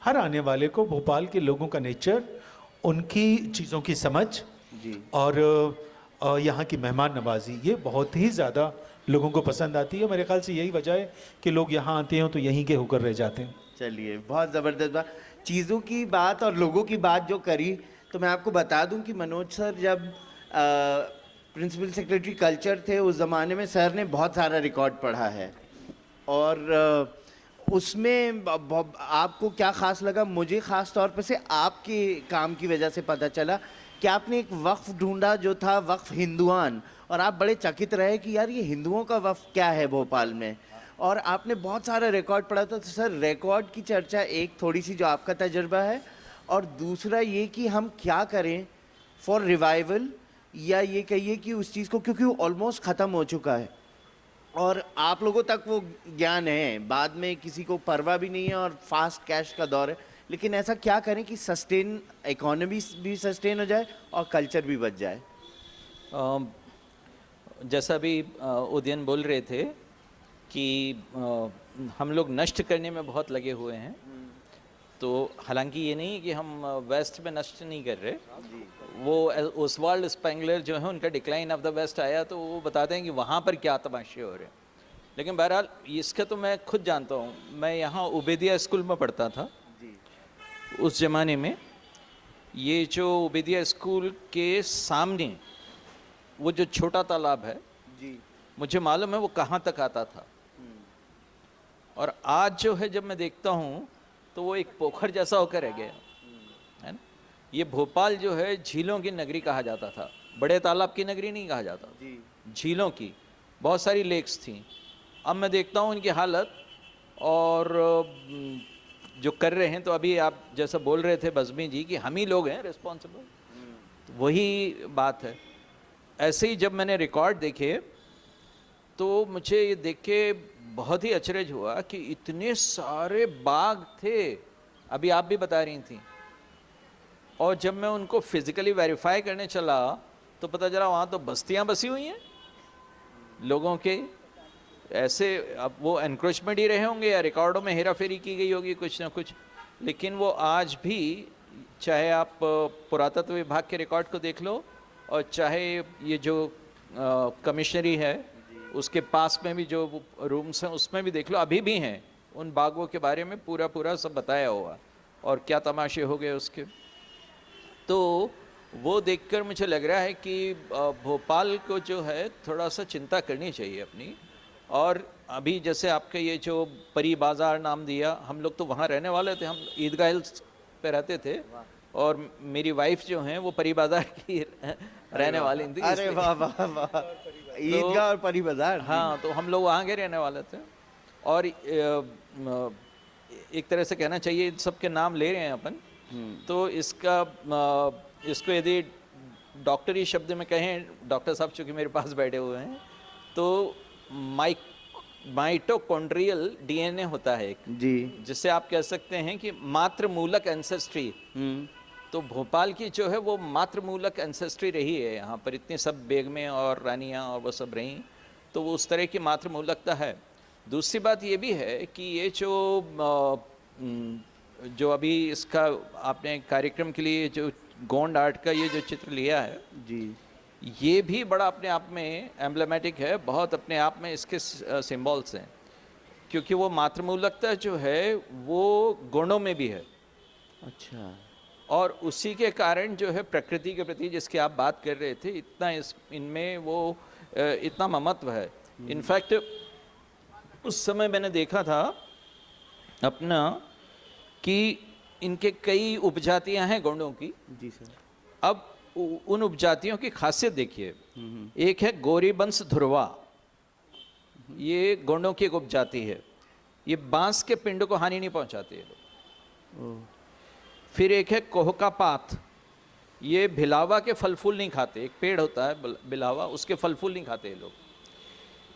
हर आने वाले को भोपाल के लोगों का नेचर, उनकी चीज़ों की समझ और यहाँ की मेहमान नवाजी, ये बहुत ही ज़्यादा लोगों को पसंद आती है। मेरे ख्याल से यही वजह है कि लोग यहाँ आते हैं तो यहीं के होकर रह जाते हैं। चलिए, बहुत ज़बरदस्त बात, चीज़ों की बात और लोगों की बात जो करी, तो मैं आपको बता दूं कि मनोज सर जब प्रिंसिपल सेक्रेटरी कल्चर थे उस ज़माने में सर ने बहुत सारा रिकॉर्ड पढ़ा है और उसमें आपको क्या ख़ास लगा? मुझे ख़ास तौर पर से आपके काम की वजह से पता चला कि आपने एक वक्फ ढूंढा जो था वक्फ हिंदुआन, और आप बड़े चकित रहे कि यार ये हिंदुओं का वक्फ क्या है भोपाल में, और आपने बहुत सारा रिकॉर्ड पढ़ा था। तो सर रिकॉर्ड की चर्चा एक थोड़ी सी जो आपका तजर्बा है, और दूसरा ये कि हम क्या करें फॉर रिवाइवल, या ये कहिए कि उस चीज़ को, क्योंकि वो ऑलमोस्ट ख़त्म हो चुका है और आप लोगों तक वो ज्ञान है, बाद में किसी को परवाह भी नहीं है और फास्ट कैश का दौर है, लेकिन ऐसा क्या करें कि सस्टेन, इकोनॉमी भी सस्टेन हो जाए और कल्चर भी बच जाए? जैसा भी उदयन बोल रहे थे कि हम लोग नष्ट करने में बहुत लगे हुए हैं, तो हालांकि ये नहीं कि हम वेस्ट में नष्ट नहीं कर रहे, वो ओसवाल्ड स्पेंगलर जो है उनका डिक्लाइन ऑफ द वेस्ट आया तो वो बताते हैं कि वहाँ पर क्या तमाशे हो रहे हैं। लेकिन बहरहाल इसका तो मैं खुद जानता हूँ, मैं यहाँ उबेदिया स्कूल में पढ़ता था उस ज़माने में। ये जो उबेदिया स्कूल के सामने वो जो छोटा तालाब है जी मुझे मालूम है वो कहाँ तक आता था, और आज जो है जब मैं देखता हूँ तो वो एक पोखर जैसा होकर रह गया है ना। ये भोपाल जो है झीलों की नगरी कहा जाता था, बड़े तालाब की नगरी नहीं कहा जाता, जी झीलों की बहुत सारी लेक्स थी। अब मैं देखता हूँ इनकी हालत, और जो कर रहे हैं, तो अभी आप जैसा बोल रहे थे बज़मी जी कि हम ही लोग हैं रिस्पॉन्सिबल, तो वही बात है। ऐसे ही जब मैंने रिकॉर्ड देखे तो मुझे ये देख के बहुत ही अचरज हुआ कि इतने सारे बाग थे, अभी आप भी बता रही थी, और जब मैं उनको फिजिकली वेरीफाई करने चला तो पता चला वहाँ तो बस्तियाँ बसी हुई हैं लोगों के। ऐसे अब वो एनक्रोचमेंट ही रहे होंगे या रिकॉर्डों में हेरा फेरी की गई होगी कुछ ना कुछ, लेकिन वो आज भी, चाहे आप पुरातत्व विभाग के रिकॉर्ड को देख लो और चाहे ये जो कमिश्नरी है उसके पास में भी जो रूम्स हैं उसमें भी देख लो, अभी भी हैं। उन बागों के बारे में पूरा पूरा सब बताया हुआ और क्या तमाशे हो गए उसके। तो वो देखकर मुझे लग रहा है कि भोपाल को जो है थोड़ा सा चिंता करनी चाहिए अपनी। और अभी जैसे आपके ये जो परी बाज़ार नाम दिया, हम लोग तो वहाँ रहने वाले थे, हम ईदगाह हिल्स पे रहते थे, और मेरी वाइफ जो हैं वो परी बाज़ार की रहने वाली थी। अरे वाह वाह वाह, ईदगाह और परी बाजार। हाँ, तो हम लोग वहाँ के रहने वाले थे, और एक तरह से कहना चाहिए इन सब के नाम ले रहे हैं अपन, तो इसको यदि डॉक्टरी शब्द में कहें, डॉक्टर साहब चूँकि मेरे पास बैठे हुए हैं, तो माइटोकॉन्ड्रियल डीएनए होता है एक, जी जिससे आप कह सकते हैं कि मातृमूलक एंसेस्ट्री। तो भोपाल की जो है वो मातृमूलक एंसेस्ट्री रही है, यहाँ पर इतनी सब बेगमें और रानियाँ और वो सब रहीं, तो वो उस तरह की मातृमूलकता है। दूसरी बात ये भी है कि ये जो अभी इसका आपने कार्यक्रम के लिए जो गोंड आर्ट का ये जो चित्र लिया है जी, ये भी बड़ा अपने आप में एम्ब्लेमेटिक है, बहुत अपने आप में इसके सिंबल्स हैं, क्योंकि वो मातृमूलकता जो है वो गुणों में भी है, अच्छा, और उसी के कारण जो है प्रकृति के प्रति जिसकी आप बात कर रहे थे, इतना इनमें वो इतना ममत्व है। इनफैक्ट उस समय मैंने देखा था अपना कि इनके कई उपजातियां हैं गोंडों की। जी सर। अब उन उपजातियों की खासियत देखिए, एक है गोरीबंश ध्रुवा, ये गोंडों की एक उपजाति है, ये बांस के पिंड को हानि नहीं पहुंचाते ये लोग। फिर एक है कोहका पात, ये भिलावा के फल फूल नहीं खाते, एक पेड़ होता है भिलावा, उसके फल फूल नहीं खाते ये लोग।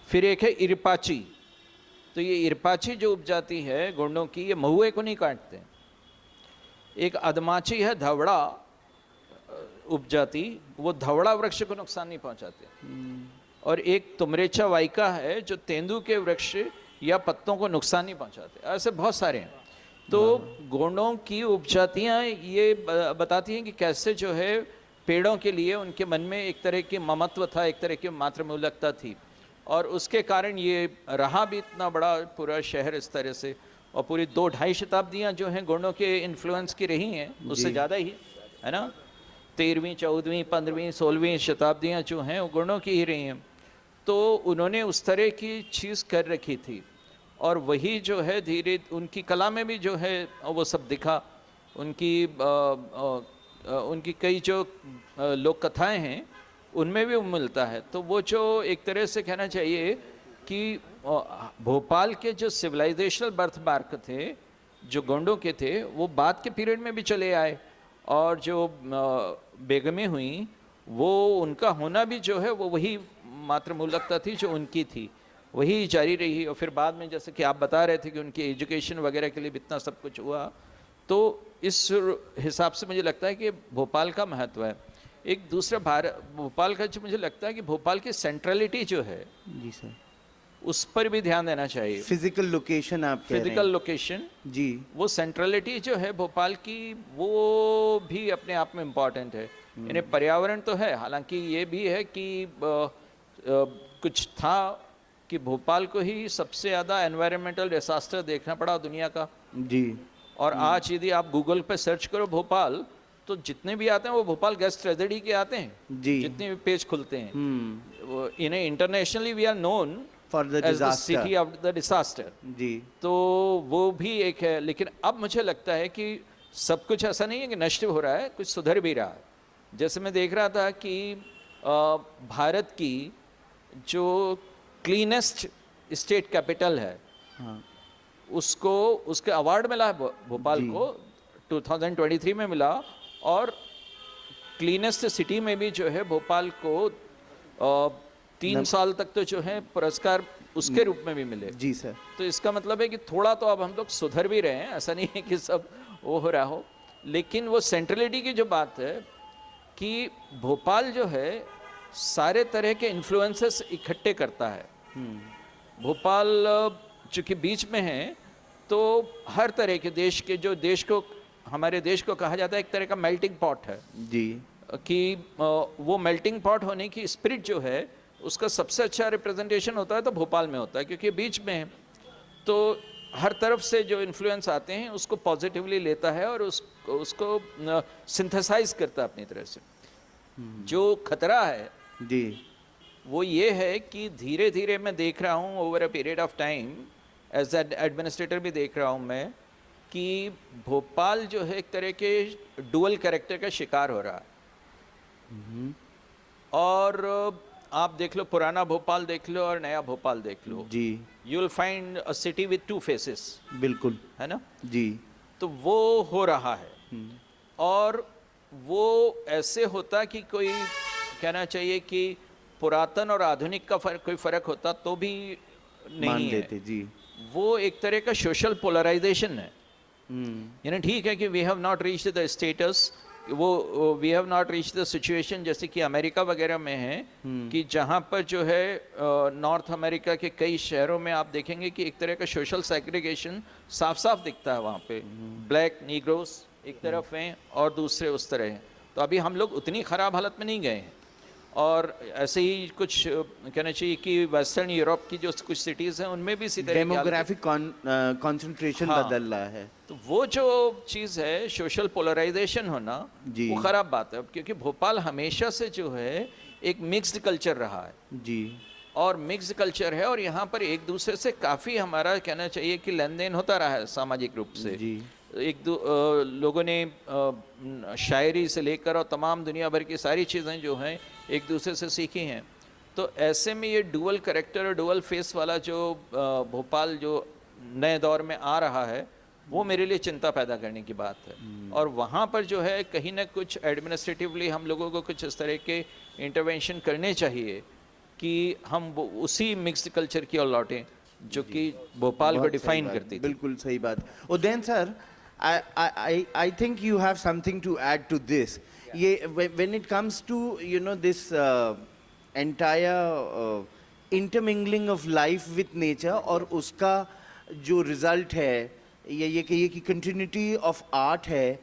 फिर एक है इरपाची, तो ये इरपाची जो उपजाति है गोंडों की, ये महुए को नहीं काटते। एक अदमाची है धवड़ा उपजाति, वो धवड़ा वृक्ष को नुकसान नहीं पहुंचाते। और एक तुमरेचा वाइका है जो तेंदू के वृक्ष या पत्तों को नुकसान नहीं पहुंचाते। ऐसे बहुत सारे हैं। तो गोंडों की उपजातियां ये बताती हैं कि कैसे जो है पेड़ों के लिए उनके मन में एक तरह की ममत्व था, एक तरह की मातृमूलकता थी, और उसके कारण ये रहा भी इतना बड़ा पूरा शहर इस तरह से। और पूरी 2-2.5 शताब्दियाँ जो हैं गोंडों के इन्फ्लुएंस की रही हैं, उससे ज़्यादा ही है ना। 13वीं 14वीं 15वीं 16वीं शताब्दियाँ जो हैं वो गोंडों की ही रही हैं। तो उन्होंने उस तरह की चीज़ कर रखी थी, और वही जो है धीरे उनकी कला में भी जो है वो सब दिखा। उनकी कई जो लोक कथाएँ हैं उनमें भी वो मिलता है। तो वो जो एक तरह से कहना चाहिए कि भोपाल के जो सिविलाइजेशनल बर्थ मार्क थे जो गोंडों के थे, वो बाद के पीरियड में भी चले आए, और जो बेगमें हुई वो उनका होना भी जो है वो वही मातृमूलकता थी जो उनकी थी, वही जारी रही। और फिर बाद में जैसे कि आप बता रहे थे कि उनकी एजुकेशन वगैरह के लिए भी इतना सब कुछ हुआ, तो इस हिसाब से मुझे लगता है कि भोपाल का महत्व है। एक दूसरा भोपाल का जो मुझे लगता है कि भोपाल की सेंट्रलिटी जो है, जी सर, उस पर भी ध्यान देना चाहिए। फिजिकल लोकेशन आप कह रहे फिजिकल हैं। लोकेशन, जी वो सेंट्रलिटी जो है भोपाल की, वो भी अपने आप में इम्पॉर्टेंट है। इन्हें पर्यावरण तो है, हालांकि ये भी है कि कुछ था कि भोपाल को ही सबसे ज़्यादा एनवायरमेंटल डिसास्टर देखना पड़ा दुनिया का। जी और आज यदि आप गूगल पे सर्च करो भोपाल, तो जितने भी आते हैं वो भोपाल गैस ट्रेजेडी के आते हैं। जी। जितने भी पेज खुलते हैं, वो इन्हें internationally we are known for the as the disaster. City of the disaster. जी तो वो भी एक है। लेकिन अब मुझे लगता है कि सब कुछ ऐसा नहीं है कि नष्ट हो रहा है, कुछ सुधर भी रहा है। जैसे मैं देख रहा था कि भारत की जो क्लीनेस्ट स्टेट कैपिटल है, हाँ उसको उसके अवार्ड मिला है भोपाल जी। को, 2023 में मिला। और क्लीनेस्ट सिटी में भी जो है भोपाल को 3 साल तक तो जो है पुरस्कार उसके रूप में भी मिले। जी सर। तो इसका मतलब है कि थोड़ा तो अब हम लोग सुधर भी रहे हैं, ऐसा नहीं है कि सब वो हो रहा हो। लेकिन वो सेंट्रलिटी की जो बात है कि भोपाल जो है सारे तरह के इन्फ्लुएंसेस इकट्ठे करता है। भोपाल चूँकि बीच में है, तो हर तरह के देश के, जो देश को, हमारे देश को कहा जाता है एक तरह का मेल्टिंग पॉट है, जी कि वो मेल्टिंग पॉट होने की स्पिरिट जो है उसका सबसे अच्छा रिप्रेजेंटेशन होता है तो भोपाल में होता है, क्योंकि बीच में है। तो हर तरफ से जो इन्फ्लुएंस आते हैं उसको पॉजिटिवली लेता है और उसको सिंथेसाइज करता है अपनी तरह से। जो खतरा है जी वो ये है कि धीरे धीरे मैं देख रहा हूँ over a period of time, as an administrator भी देख रहा हूँ मैं, कि भोपाल जो है एक तरह के डुअल कैरेक्टर का शिकार हो रहा है। और आप देख लो, पुराना भोपाल देख लो और नया भोपाल देख लो, जी you will find a city with 2 faces, बिल्कुल। है ना। जी तो वो हो रहा है। और वो ऐसे होता कि कोई कहना चाहिए कि पुरातन और आधुनिक का कोई फर्क होता तो भी मान नहीं है। लेते जी। वो एक तरह का सोशल पोलराइजेशन है। यानी ठीक है कि we have not reach the status, वो we have not reach the situation जैसे कि अमेरिका वगैरह में है, कि जहाँ पर जो है नॉर्थ अमेरिका के कई शहरों में आप देखेंगे कि एक तरह का सोशल सेग्रीगेशन साफ साफ दिखता है। वहाँ पे ब्लैक नीग्रोस एक तरफ हैं और दूसरे उस तरह हैं। तो अभी हम लोग उतनी ख़राब हालत में नहीं गए हैं। और ऐसे ही कुछ कहना चाहिए कि वेस्टर्न यूरोप की जो कुछ सिटीज़ हैं उनमें भी इसी तरह की हालत है। डेमोग्राफिक कंसंट्रेशन हाँ। बदल रहा है। तो वो जो चीज़ है सोशल पोलराइजेशन होना, जी। वो ख़राब बात है, क्योंकि भोपाल हमेशा से जो है एक मिक्स्ड कल्चर रहा है। जी और मिक्स्ड कल्चर है, और यहाँ पर एक दूसरे से काफ़ी हमारा कहना चाहिए कि लेन देन होता रहा है सामाजिक रूप से। जी लोगों ने शायरी से लेकर और तमाम दुनिया भर की सारी चीज़ें जो हैं एक दूसरे से सीखी हैं। तो ऐसे में ये डुअल कैरेक्टर और डुअल फेस वाला जो भोपाल जो नए दौर में आ रहा है, वो मेरे लिए चिंता पैदा करने की बात है। और वहाँ पर जो है कहीं ना कुछ एडमिनिस्ट्रेटिवली हम लोगों को कुछ इस तरह के इंटरवेंशन करने चाहिए कि हम उसी मिक्स्ड कल्चर की ओर लौटें जो कि भोपाल को बहुत सही डिफाइन बात, करती थी। बिल्कुल सही बात। Udayan sir, I think you have something to add to this. ये when it comes to this entire intermingling of life with nature, और उसका जो result है, ये कहिए कि continuity of art है,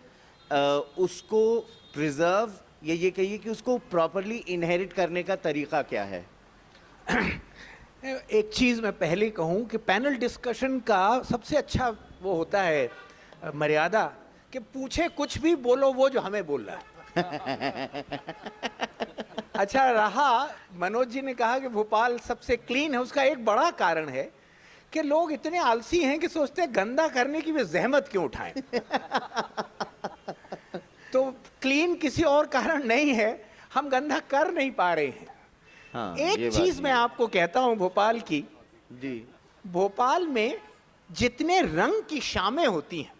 उसको preserve, ये कहिए कि उसको properly inherit करने का तरीका क्या है? एक चीज़ मैं पहले कहूँ कि पैनल डिस्कशन का सबसे अच्छा वो होता है मर्यादा, कि पूछे कुछ भी बोलो वो जो हमें बोल रहा है। अच्छा रहा, मनोज जी ने कहा कि भोपाल सबसे क्लीन है, उसका एक बड़ा कारण है कि लोग इतने आलसी हैं कि सोचते हैं गंदा करने की वे जहमत क्यों उठाएं। तो क्लीन किसी और कारण नहीं है, हम गंदा कर नहीं पा रहे हैं। हाँ, ये एक बात चीज भी मैं है। आपको कहता हूं भोपाल की, जी भोपाल में जितने रंग की शामें होती हैं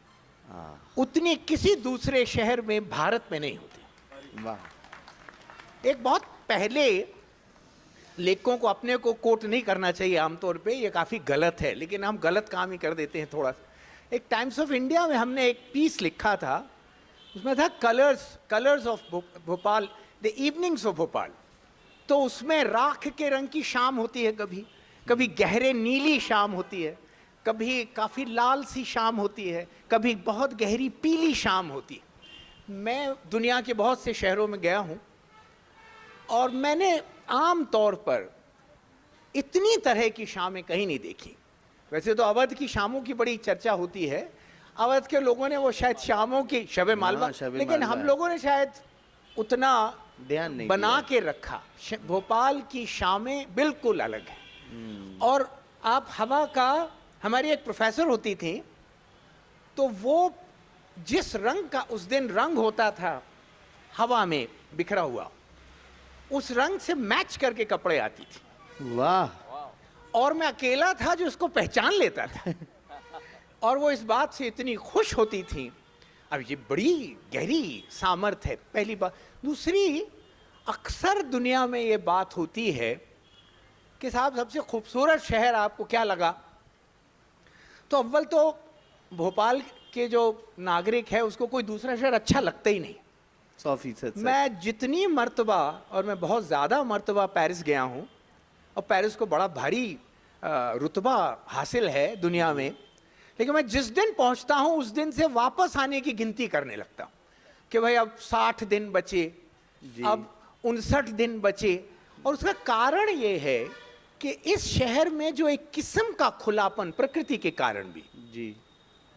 उतनी किसी दूसरे शहर में भारत में नहीं होती। वाह। एक बहुत पहले लेखकों को अपने को कोट नहीं करना चाहिए आमतौर पे, ये काफ़ी गलत है, लेकिन हम गलत काम ही कर देते हैं थोड़ा सा। एक टाइम्स ऑफ इंडिया में हमने एक पीस लिखा था, उसमें था colours of Bhopal, the evenings of Bhopal. तो उसमें राख के रंग की शाम होती है कभी, कभी गहरे नीली शाम होती है, कभी काफ़ी लाल सी शाम होती है, कभी बहुत गहरी पीली शाम होती है। मैं दुनिया के बहुत से शहरों में गया हूँ और मैंने आम तौर पर इतनी तरह की शामें कहीं नहीं देखी। वैसे तो अवध की शामों की बड़ी चर्चा होती है, अवध के लोगों ने वो शायद शामों की शब मालवा, शब-ए लेकिन मालवा हम है। लोगों ने शायद उतना ध्यान नहीं बना दिया। के रखा। भोपाल की शामें बिल्कुल अलग हैं। और आप हवा का, हमारी एक प्रोफेसर होती थी, तो वो जिस रंग का उस दिन रंग होता था हवा में बिखरा हुआ, उस रंग से मैच करके कपड़े आती थी। वाह, और मैं अकेला था जो उसको पहचान लेता था। और वो इस बात से इतनी खुश होती थी। अब ये बड़ी गहरी सामर्थ्य है, पहली बात। दूसरी, अक्सर दुनिया में ये बात होती है कि साहब सबसे खूबसूरत शहर आपको क्या लगा, तो अव्वल तो भोपाल के जो नागरिक है उसको कोई दूसरा शहर अच्छा लगता ही नहीं। 100% सच। मैं जितनी मर्तबा, और मैं बहुत ज़्यादा मर्तबा पेरिस गया हूँ, और पेरिस को बड़ा भारी रुतबा हासिल है दुनिया में, लेकिन मैं जिस दिन पहुँचता हूँ उस दिन से वापस आने की गिनती करने लगता हूँ कि भाई अब 60 दिन बचे, अब 59 दिन बचे। और उसका कारण ये है कि इस शहर में जो एक किस्म का खुलापन, प्रकृति के कारण भी, जी,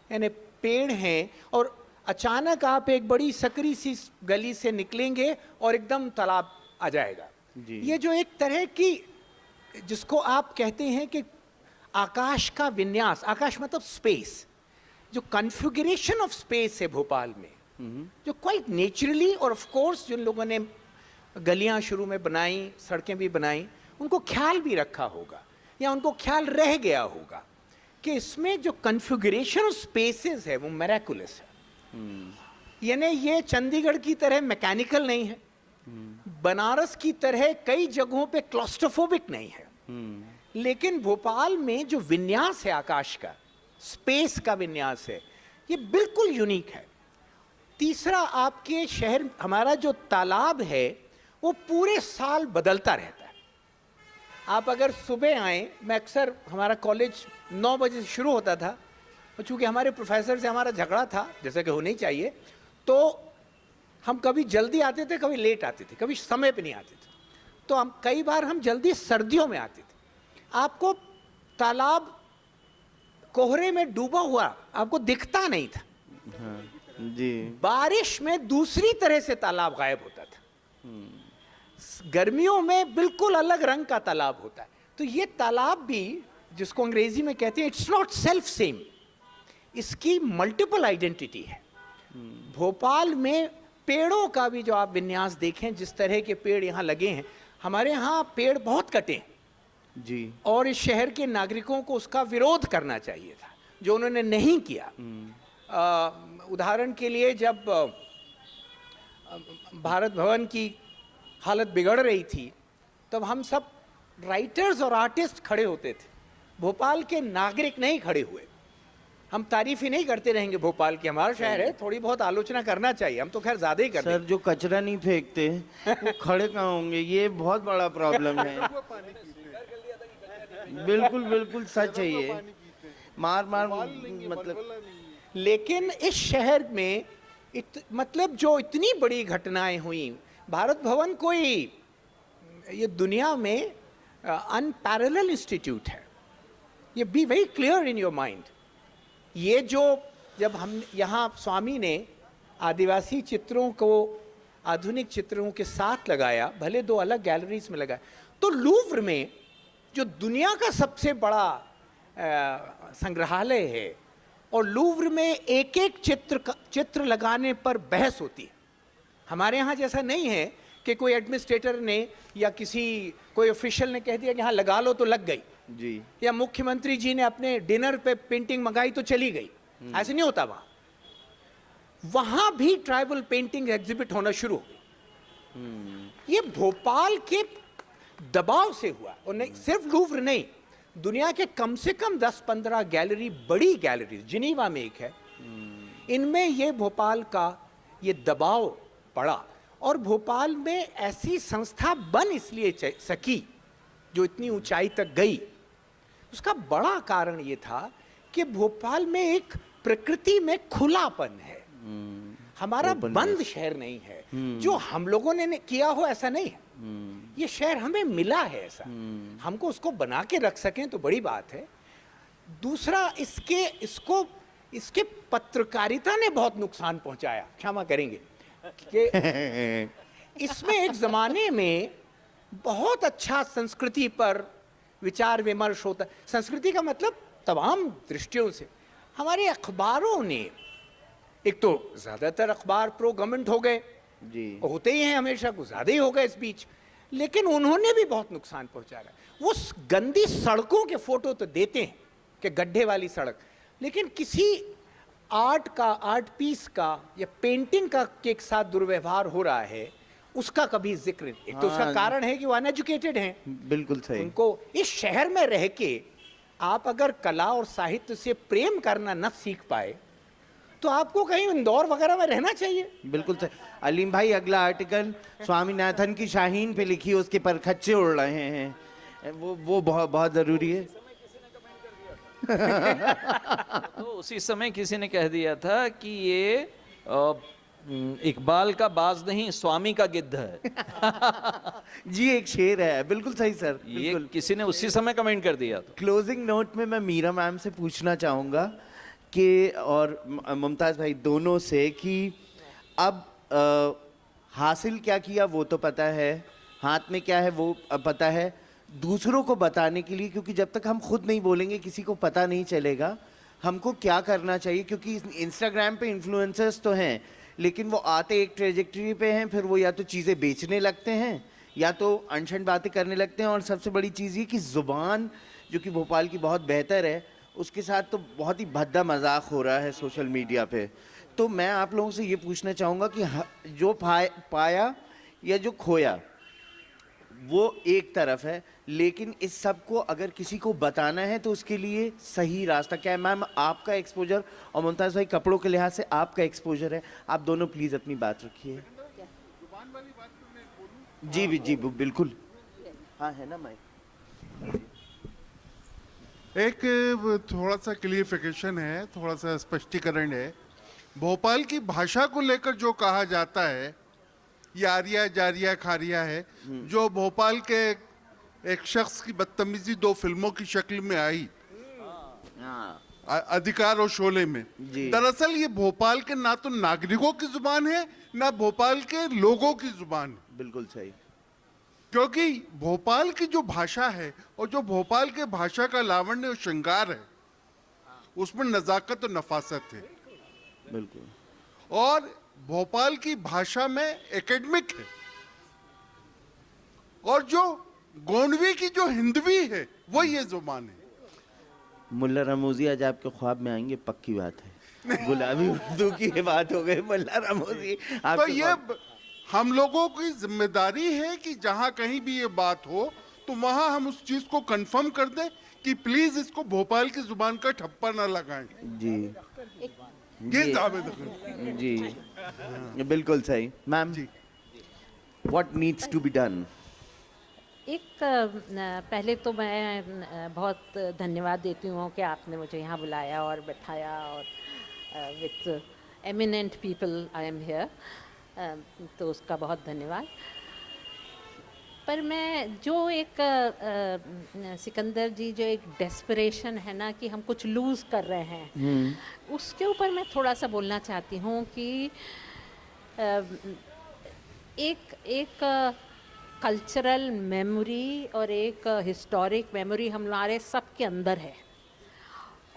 यानी पेड़ हैं, और अचानक आप एक बड़ी सकरी सी गली से निकलेंगे और एकदम तालाब आ जाएगा। जी। ये जो एक तरह की, जिसको आप कहते हैं कि आकाश का विन्यास, आकाश मतलब स्पेस, जो कॉन्फ़िगरेशन ऑफ स्पेस है भोपाल में, जो क्वाइट नेचुरली, और ऑफ कोर्स जिन लोगों ने गलियां शुरू में बनाई, सड़कें भी बनाई, उनको ख्याल भी रखा होगा या उनको ख्याल रह गया होगा कि इसमें जो कॉन्फ़िगरेशन ऑफ स्पेसेस है वो मैराकुलस है। यानी ये चंडीगढ़ की तरह मैकेनिकल नहीं है, बनारस की तरह कई जगहों पे क्लॉस्ट्रोफोबिक नहीं है, लेकिन भोपाल में जो विन्यास है आकाश का, स्पेस का विन्यास है, ये बिल्कुल यूनिक है। तीसरा, आपके शहर, हमारा जो तालाब है वो पूरे साल बदलता रहता है। आप अगर सुबह आए, मैं अक्सर, हमारा कॉलेज 9 बजे से शुरू होता था, और चूँकि हमारे प्रोफेसर से हमारा झगड़ा था, जैसा कि होना ही चाहिए, तो हम कभी जल्दी आते थे, कभी लेट आते थे, कभी समय पे नहीं आते थे। तो हम कई बार हम जल्दी सर्दियों में आते थे। आपको तालाब कोहरे में डूबा हुआ आपको दिखता नहीं था। हाँ, जी, बारिश में दूसरी तरह से तालाब गायब होता था, गर्मियों में बिल्कुल अलग रंग का तालाब होता है। तो ये तालाब भी, जिसको अंग्रेजी में कहते हैं इट्स नॉट सेल्फ सेम, इसकी मल्टीपल आइडेंटिटी है। भोपाल में पेड़ों का भी जो आप विन्यास देखें, जिस तरह के पेड़ यहाँ लगे हैं, हमारे यहाँ पेड़ बहुत कटे हैं, जी, और इस शहर के नागरिकों को उसका विरोध करना चाहिए था, जो उन्होंने नहीं किया। उदाहरण के लिए, जब भारत भवन की हालत बिगड़ रही थी, तब हम सब राइटर्स और आर्टिस्ट खड़े होते थे, भोपाल के नागरिक नहीं खड़े हुए। हम तारीफ ही नहीं करते रहेंगे भोपाल की, हमारा शहर है, थोड़ी बहुत आलोचना करना चाहिए, हम तो खैर ज़्यादा ही करते हैं। सर जो कचरा नहीं फेंकते वो खड़े कहाँ होंगे, ये बहुत बड़ा प्रॉब्लम है। बिल्कुल बिल्कुल सच है ये, मार मार मतलब। लेकिन इस शहर में मतलब जो इतनी बड़ी घटनाएं हुई, भारत भवन कोई, ये दुनिया में अनपैरेलल इंस्टीट्यूट है, ये be very clear in your mind. ये जो, जब हम यहाँ स्वामी ने आदिवासी चित्रों को आधुनिक चित्रों के साथ लगाया, भले 2 अलग गैलरीज में लगाया, तो लूव्र में जो दुनिया का सबसे बड़ा संग्रहालय है, और लूव्र में एक एक चित्र लगाने पर बहस होती है। हमारे यहाँ जैसा नहीं है कि कोई एडमिनिस्ट्रेटर ने या कोई ऑफिशियल ने कह दिया कि हाँ लगा लो तो लग गई, जी, या मुख्यमंत्री जी ने अपने डिनर पे पेंटिंग मंगाई तो चली गई, ऐसे नहीं होता। वहां भी ट्राइबल पेंटिंग एग्जिबिट होना शुरू हो गई। ये भोपाल के दबाव से हुआ, और नहीं सिर्फ लूव्र नहीं, दुनिया के कम से कम 10-15 गैलरी, बड़ी गैलरी, जिनीवा में एक है, इनमें ये भोपाल का ये दबाव पड़ा, और भोपाल में ऐसी संस्था बन इसलिए सकी जो इतनी ऊंचाई तक गई, उसका बड़ा कारण ये था कि भोपाल में एक प्रकृति में खुलापन है। हमारा बंद शहर नहीं है, जो हम लोगों ने किया हो ऐसा नहीं है। ये शहर हमें मिला है ऐसा, हमको उसको बना के रख सकें तो बड़ी बात है। दूसरा, इसके पत्रकारिता ने बहुत नुकसान पहुंचाया, क्षमा करेंगे कि इसमें एक जमाने में बहुत अच्छा संस्कृति पर विचार विमर्श होता। संस्कृति का मतलब तमाम दृष्टियों से हमारे अखबारों ने, एक तो ज्यादातर अखबार प्रो गवर्नमेंट हो गए जी, होते ही हैं हमेशा, कुछ ज्यादा ही हो गए इस बीच, लेकिन उन्होंने भी बहुत नुकसान पहुंचा रहा है। वो गंदी सड़कों के फोटो तो देते हैं कि गड्ढे वाली सड़क, लेकिन किसी आर्ट पीस का या पेंटिंग का के साथ दुर्व्यवहार हो रहा है, उसका कभी जिक्र नहीं। एक तो उसका कारण है कि वो अनएजुकेटेड हैं, बिल्कुल सही। उनको इस शहर में रह के आप अगर कला और साहित्य से प्रेम करना न सीख पाए तो आपको कहीं इंदौर वगैरह में रहना चाहिए। बिल्कुल सही। अलीम भाई, अगला आर्टिकल स्वामीनाथन की शाहीन पे लिखी, उसके पर खच्चे उड़ रहे हैं, वो बहुत बहुत जरूरी है। तो उसी समय किसी ने कह दिया था कि ये इकबाल का बाज नहीं, स्वामी का गिद्ध है। जी, एक शेर है, बिल्कुल सही सर। ये किसी ने उसी समय कमेंट कर दिया। तो क्लोजिंग नोट में मैं मीरा मैम से पूछना चाहूँगा कि, और मुमताज़ भाई दोनों से, कि अब हासिल क्या किया वो तो पता है, हाथ में क्या है वो पता है, दूसरों को बताने के लिए, क्योंकि जब तक हम खुद नहीं बोलेंगे किसी को पता नहीं चलेगा हमको क्या करना चाहिए। क्योंकि इंस्टाग्राम पे इन्फ्लुएंसर्स तो हैं, लेकिन वो आते एक ट्रेजेक्टरी पे हैं, फिर वो या तो चीज़ें बेचने लगते हैं या तो अनशन बातें करने लगते हैं। और सबसे बड़ी चीज़ ये कि ज़ुबान जो कि भोपाल की बहुत बेहतर है, उसके साथ तो बहुत ही भद्दा मजाक हो रहा है सोशल मीडिया पे। तो मैं आप लोगों से ये पूछना चाहूँगा कि जो पाया या जो खोया वो एक तरफ है, लेकिन इस सब को अगर किसी को बताना है तो उसके लिए सही रास्ता क्या है? मैम, आपका एक्सपोजर और मुमताज़ भाई कपड़ों के लिहाज से आपका एक्सपोजर है, आप दोनों प्लीज़ अपनी बात रखिए। जी बिल्कुल, हाँ है ना माइक। एक थोड़ा सा क्लियरिफिकेशन है, थोड़ा सा स्पष्टीकरण है। भोपाल की भाषा को लेकर जो कहा जाता है ये आरिया जारिया खारिया है, जो भोपाल के एक शख्स की बदतमीजी 2 फिल्मों की शक्ल में आई, अधिकार और शोले में। दरअसल ये भोपाल के ना तो नागरिकों की जुबान है ना भोपाल के लोगों की जुबान है। बिल्कुल सही। क्योंकि भोपाल की जो भाषा है और जो भोपाल के भाषा का लावण्य और श्रृंगार है, उसमें नजाकत और नफासत है। बिल्कुल। और भोपाल की भाषा में एकेडमिक है, और जो गोंडवी की जो हिंदवी है वो ये जुबान है। मुल्ला रमोजी आज आपके ख्वाब में आएंगे, पक्की बात है। गुलाबी उर्दू की बात हो गई, मुल्ला रमोजी तो ये हम लोगों की जिम्मेदारी है कि जहां कहीं भी ये बात हो तो वहां हम उस चीज को कंफर्म कर दें कि प्लीज इसको भोपाल की जुबान का ठप्पा ना लगाएं। जी ये दावेदार जी बिल्कुल सही। Ma'am ji, what needs to be done? एक पहले तो मैं बहुत धन्यवाद देती हूँ कि आपने मुझे यहाँ बुलाया और बैठाया, और with eminent people I am here, तो उसका बहुत धन्यवाद। पर मैं जो एक सिकंदर जी, जो एक डेस्परेशन है ना कि हम कुछ लूज़ कर रहे हैं, उसके ऊपर मैं थोड़ा सा बोलना चाहती हूँ कि एक कल्चरल मेमोरी और एक हिस्टोरिक मेमोरी हमारे सब के अंदर है,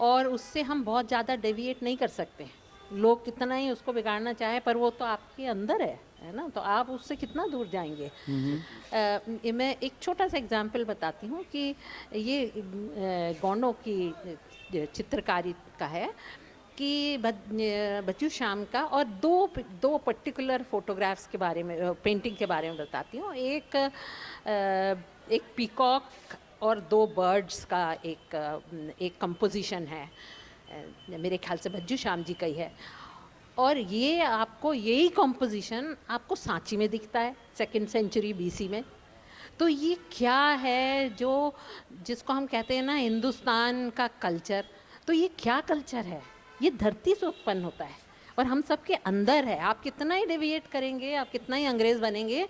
और उससे हम बहुत ज़्यादा डेविएट नहीं कर सकते। लोग कितना ही उसको बिगाड़ना चाहे, पर वो तो आपके अंदर है ना, तो आप उससे कितना दूर जाएंगे। मैं एक छोटा सा एग्जाम्पल बताती हूँ कि ये गोंडों की चित्रकारी का है कि बच्चू श्याम का, और दो पर्टिकुलर फोटोग्राफ्स के बारे में, पेंटिंग के बारे में बताती हूँ। एक पीकॉक और 2 बर्ड्स का एक कंपोजिशन है, मेरे ख्याल से बच्चू श्याम जी का ही है। और ये आपको, यही कंपोजिशन आपको सांची में दिखता है 2nd सेंचुरी BC में। तो ये क्या है जो जिसको हम कहते हैं ना हिंदुस्तान का कल्चर, तो ये क्या कल्चर है? ये धरती से उत्पन्न होता है और हम सबके अंदर है। आप कितना ही डेविएट करेंगे, आप कितना ही अंग्रेज बनेंगे,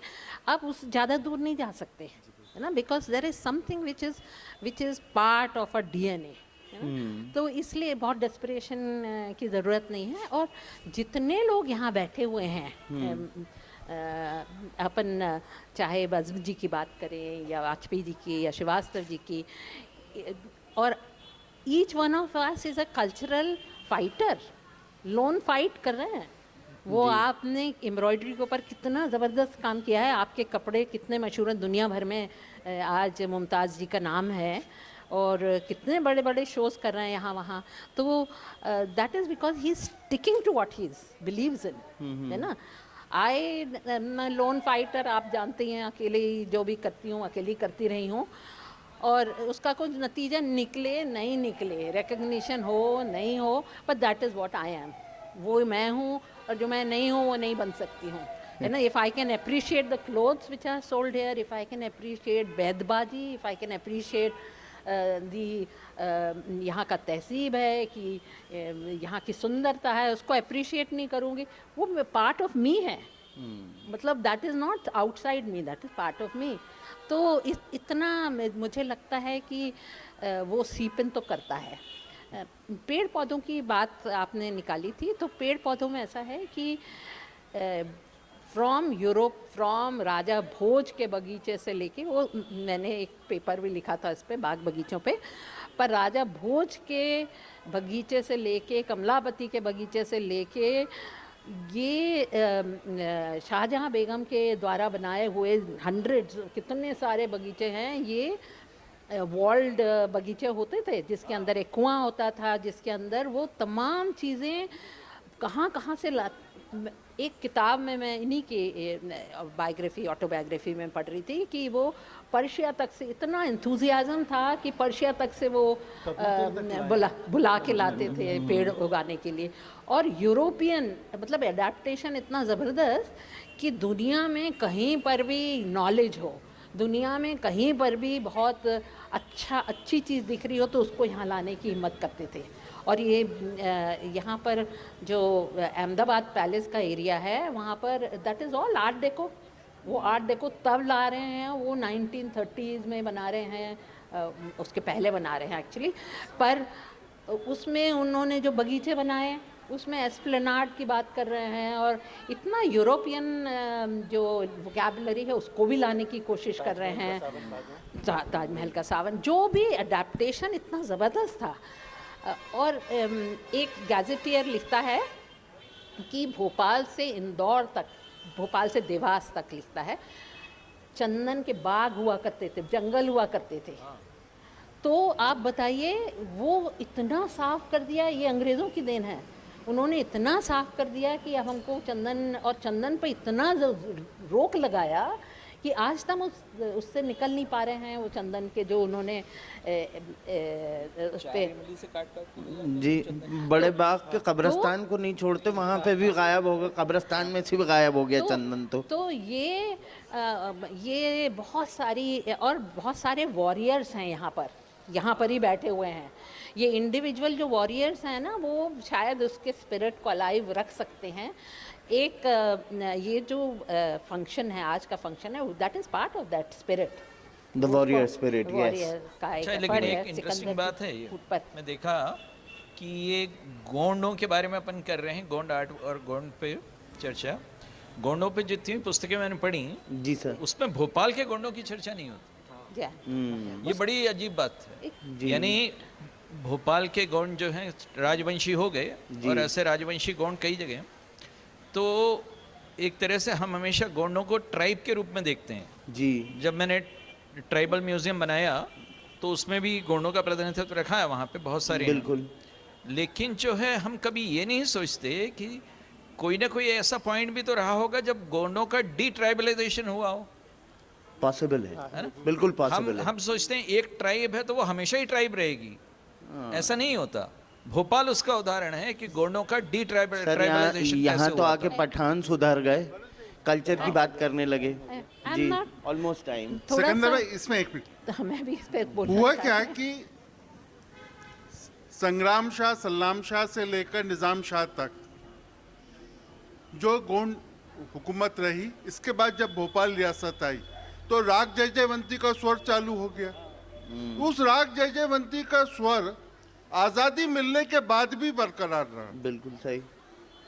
आप उस ज़्यादा दूर नहीं जा सकते, है ना, because there is something which is part of a DNA. तो इसलिए बहुत डेस्परेशन की ज़रूरत नहीं है। और जितने लोग यहाँ बैठे हुए हैं, अपन चाहे बज़म जी की बात करें या वाजपेयी जी की या श्रीवास्तव जी की, और each one of us is a cultural fighter, loan fight कर रहे हैं वो। आपने एम्ब्रॉयडरी के ऊपर कितना ज़बरदस्त काम किया है, आपके कपड़े कितने मशहूर हैं दुनिया भर में, आज मुमताज़ जी का नाम है और कितने बड़े बड़े शोज़ कर रहे हैं यहाँ वहाँ। तो that is because he is sticking to what he believes in, है ना। आई लोन फाइटर, आप जानते हैं, अकेले ही जो भी करती हूँ अकेली करती रही हूँ, और उसका कुछ नतीजा निकले नहीं निकले, रिकग्निशन हो नहीं हो, but that is what I am. वो मैं हूँ और जो मैं नहीं हूँ वो नहीं बन सकती हूँ, है ना। If I can appreciate the clothes which are sold here, if I can appreciate बैदबाजी, if I can appreciate the यहाँ का तहसीब है कि यहाँ की सुंदरता है, उसको अप्रिशिएट नहीं करूँगी, वो पार्ट ऑफ मी है। मतलब that is not outside me, that is part of me. तो इतना मुझे लगता है कि वो सीपन तो करता है। पेड़ पौधों की बात आपने निकाली थी, तो पेड़ पौधों में ऐसा है कि फ्रॉम यूरोप, फ्रॉम राजा भोज के बगीचे से लेके, वो मैंने एक पेपर भी लिखा था इस पे, बाग बगीचों पे, पर राजा भोज के बगीचे से लेके, कमलापति के बगीचे से लेके, ये शाहजहाँ बेगम के द्वारा बनाए हुए हंड्रेड्स, कितने सारे बगीचे हैं। ये वॉल्ड बगीचे होते थे जिसके अंदर एक कुआं होता था, जिसके अंदर वो तमाम चीज़ें कहाँ कहाँ से एक किताब में मैं इन्हीं की बायोग्राफी, ऑटोबायोग्राफी में पढ़ रही थी कि वो पर्शिया तक से इतना एंथुजियाज़म था कि पर्शिया तक से वो बुला के लाते थे पेड़ उगाने के लिए। और यूरोपियन मतलब एडाप्टेशन इतना ज़बरदस्त कि दुनिया में कहीं पर भी नॉलेज हो, दुनिया में कहीं पर भी बहुत अच्छी चीज़ दिख रही हो तो उसको यहाँ लाने की हिम्मत करते थे। और ये यहाँ पर जो अहमदाबाद पैलेस का एरिया है, वहाँ पर that is all art deco. वो आर्ट डेको तब ला रहे हैं, वो 1930s में बना रहे हैं, उसके पहले बना रहे हैं एक्चुअली। पर उसमें उन्होंने जो बगीचे बनाए उसमें एस्प्लेनाड की बात कर रहे हैं, और इतना यूरोपियन जो वोकैबुलरी है उसको भी लाने की कोशिश कर रहे हैं। ताजमहल का सावन, जो भी अडेप्टेशन इतना ज़बरदस्त था। और एक गैजेटियर लिखता है कि भोपाल से इंदौर तक, भोपाल से देवास तक लिखता है, चंदन के बाग हुआ करते थे, जंगल हुआ करते थे। तो आप बताइए, वो इतना साफ कर दिया, ये अंग्रेज़ों की देन है। उन्होंने इतना साफ कर दिया कि अब हमको चंदन, और चंदन पे इतना रोक लगाया कि आज तक उससे निकल नहीं पा रहे हैं वो चंदन के जो उन्होंने उस पे जी, बड़े बाग के कब्रिस्तान को नहीं छोड़ते, वहाँ पे भी गायब हो गया, कब्रिस्तान में से भी गायब हो गया चंदन। तो ये बहुत सारी, और बहुत सारे वॉरियर्स हैं यहाँ पर ही बैठे हुए हैं। ये इंडिविजुअल जो वॉरियर्स हैं ना, वो शायद उसके स्पिरिट को अलाइव रख सकते हैं। एक ये जो फंक्शन है, आज का फंक्शन है, that is part of that spirit, the warrior spirit. अच्छा, लेकिन एक इंटरेस्टिंग बात है ये, मैं देखा कि ये गोंडों के बारे में अपन कर रहे हैं, गोंड आर्ट और गोंड पे चर्चा। गोंडों पे जितनी पुस्तकें मैंने पढ़ी जी सर, उसमें भोपाल के गोंडों की चर्चा नहीं होती। ये बड़ी अजीब बात है। यानी भोपाल के गोंड जो हैं राजवंशी हो गए, और ऐसे राजवंशी गोंड कई जगह। तो एक तरह से हम हमेशा गोंडों को ट्राइब के रूप में देखते हैं जी। जब मैंने ट्राइबल म्यूजियम बनाया तो उसमें भी गोंडों का प्रतिनिधित्व रखा है, वहाँ पे बहुत सारे। बिल्कुल। लेकिन जो है, हम कभी ये नहीं सोचते कि कोई ना कोई ऐसा पॉइंट भी तो रहा होगा जब गोंडों का डी ट्राइबलाइजेशन हुआ हो। पॉसिबल है, बिल्कुल पॉसिबल है। हम सोचते हैं एक ट्राइब है तो वो हमेशा ही ट्राइब रहेगी, ऐसा नहीं होता। भोपाल उसका उदाहरण है कि गोंडों का डी ट्राइबलाइजेशन यहाँ तो आके पठान सुधर गए कल्चर की बात करने लगे। I'm ji, not- almost time. थोड़ा सिकंदर सा भाई इसमें एक मिनट, मैं भी इस पे बोलना हुआ चाहती क्या हूँ। कि संग्राम शाह, सल्लाम शाह से लेकर निजाम शाह तक जो गोंड हुकूमत रही, इसके बाद जब भोपाल रियासत आई तो राग जय जयवंती का स्वर चालू हो गया। उस राग जय जयवंती का स्वर आज़ादी मिलने के बाद भी बरकरार रहा, बिल्कुल सही।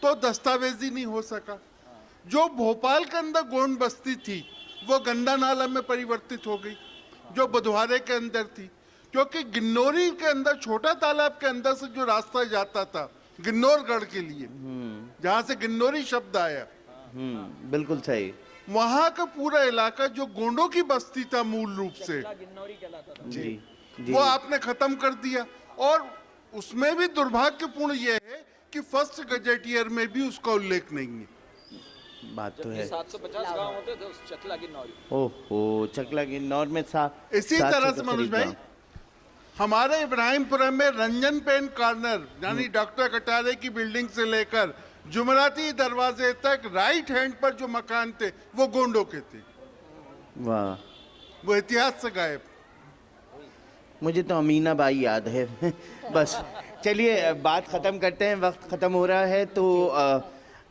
तो दस्तावेजी नहीं हो सका। जो भोपाल के अंदर गोंड बस्ती थी वो गंदा नाला में परिवर्तित हो गई, जो बुधवारे के अंदर थी, क्योंकि गिन्नौरी के अंदर छोटा तालाब के अंदर से जो रास्ता जाता था गिन्नौरगढ़ के लिए, जहाँ से गिन्नौरी शब्द आया, बिल्कुल सही। वहाँ का पूरा इलाका जो गोंडों की बस्ती था मूल रूप से, जी जी। वो आपने खत्म कर दिया। और उसमें भी दुर्भाग्यपूर्ण यह है कि फर्स्ट गजेटियर में भी उसका उल्लेख नहीं है। बात तो है। 750 गांव होते थे उस चकला गिन्नौरी। ओहो, चकला गिन्नौर में इसी तरह से मनोज भाई, हमारे इब्राहिमपुरम में रंजन पेन कॉर्नर यानी डॉक्टर कटारे की बिल्डिंग से लेकर जुमराती दरवाजे तक राइट हैंड पर जो मकान थे वो गोंडों के थे। वाह, वो इतिहास से गायब। मुझे तो अमीना बाई याद है। बस चलिए बात ख़त्म करते हैं, वक्त ख़त्म हो रहा है। तो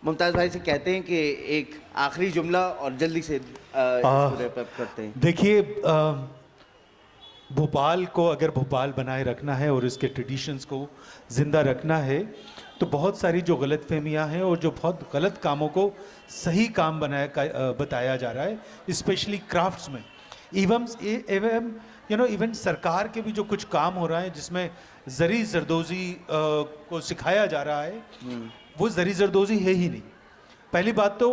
मुमताज़ भाई से कहते हैं कि एक आखिरी जुमला और जल्दी से इसको wrap up करते हैं। देखिए, भोपाल को अगर भोपाल बनाए रखना है और इसके ट्रेडिशंस को ज़िंदा रखना है तो बहुत सारी जो गलत फहमियाँ हैं और जो बहुत गलत कामों को सही काम बताया जा रहा है, स्पेशली क्राफ्ट्स में। इवन सरकार के भी जो कुछ काम हो रहा है जिसमें जरी जरदोजी को सिखाया जा रहा है, वो जरी जरदोजी है ही नहीं। पहली बात तो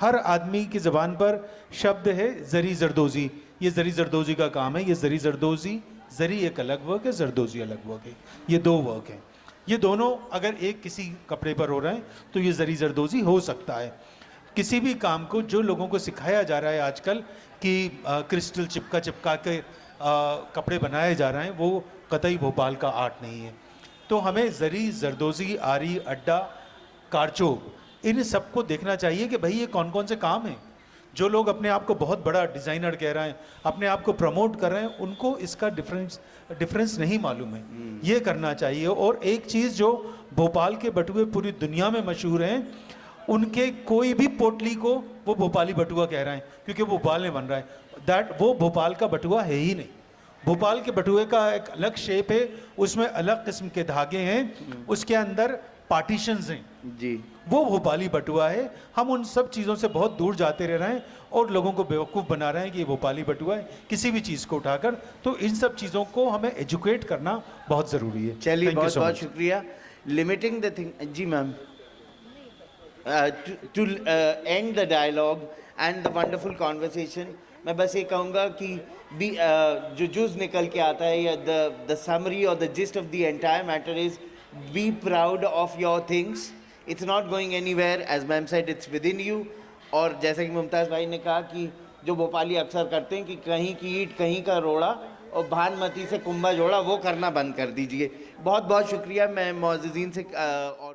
हर आदमी की ज़बान पर शब्द है जरी जरदोजी, ये जरी जरदोजी का काम है। ये जरी जरदोजी, जरी एक अलग वर्क है, जरदोजी अलग वर्क है, ये दो वर्क हैं। ये दोनों अगर एक किसी कपड़े पर हो रहे हैं तो ये जरी जरदोजी हो सकता है। किसी भी काम को जो लोगों को सिखाया जा रहा है आजकल कि क्रिस्टल चिपका के कपड़े बनाए जा रहे हैं, वो कतई भोपाल का आर्ट नहीं है। तो हमें जरी, जरदोजी, आरी, अड्डा, कारचोब, इन सबको देखना चाहिए कि भाई ये कौन कौन से काम हैं। जो लोग अपने आप को बहुत बड़ा डिज़ाइनर कह रहे हैं, अपने आप को प्रमोट कर रहे हैं, उनको इसका डिफरेंस नहीं मालूम है। ये करना चाहिए। और एक चीज़ जो भोपाल के बटुए पूरी दुनिया में मशहूर हैं, उनके कोई भी पोटली को वो भोपाली बटुआ कह रहे हैं क्योंकि वो भोपाल में बन रहा है। वो भोपाल का बटुआ है ही नहीं। भोपाल के बटुए का एक अलग शेप है, उसमें अलग किस्म के धागे हैं, उसके अंदर पार्टीशंस हैं जी। वो भोपाली बटुआ है। हम उन सब चीज़ों से बहुत दूर जाते रह रहे हैं और लोगों को बेवकूफ़ बना रहे हैं कि ये भोपाली बटुआ है किसी भी चीज़ को उठाकर। तो इन सब चीज़ों को हमें एजुकेट करना बहुत ज़रूरी है। चलिए, Thank you बहुत so बहुत much. शुक्रिया। Limiting the thing, ji ma'am, to end the dialogue and the wonderful conversation, मैं बस ये कहूँगा कि जो जूस निकल के आता है या द समरी और the gist of the entire matter is be proud of your things, it's not going anywhere, as ma'am said, it's within you. और जैसे कि मुमताज़ भाई ने कहा कि जो भोपाली अक्सर करते हैं कि कहीं की ईंट कहीं का रोड़ा और भानमती से कुंभा जोड़ा, वो करना बंद कर दीजिए। बहुत बहुत शुक्रिया। मैं मोअज़्ज़िज़ीन से और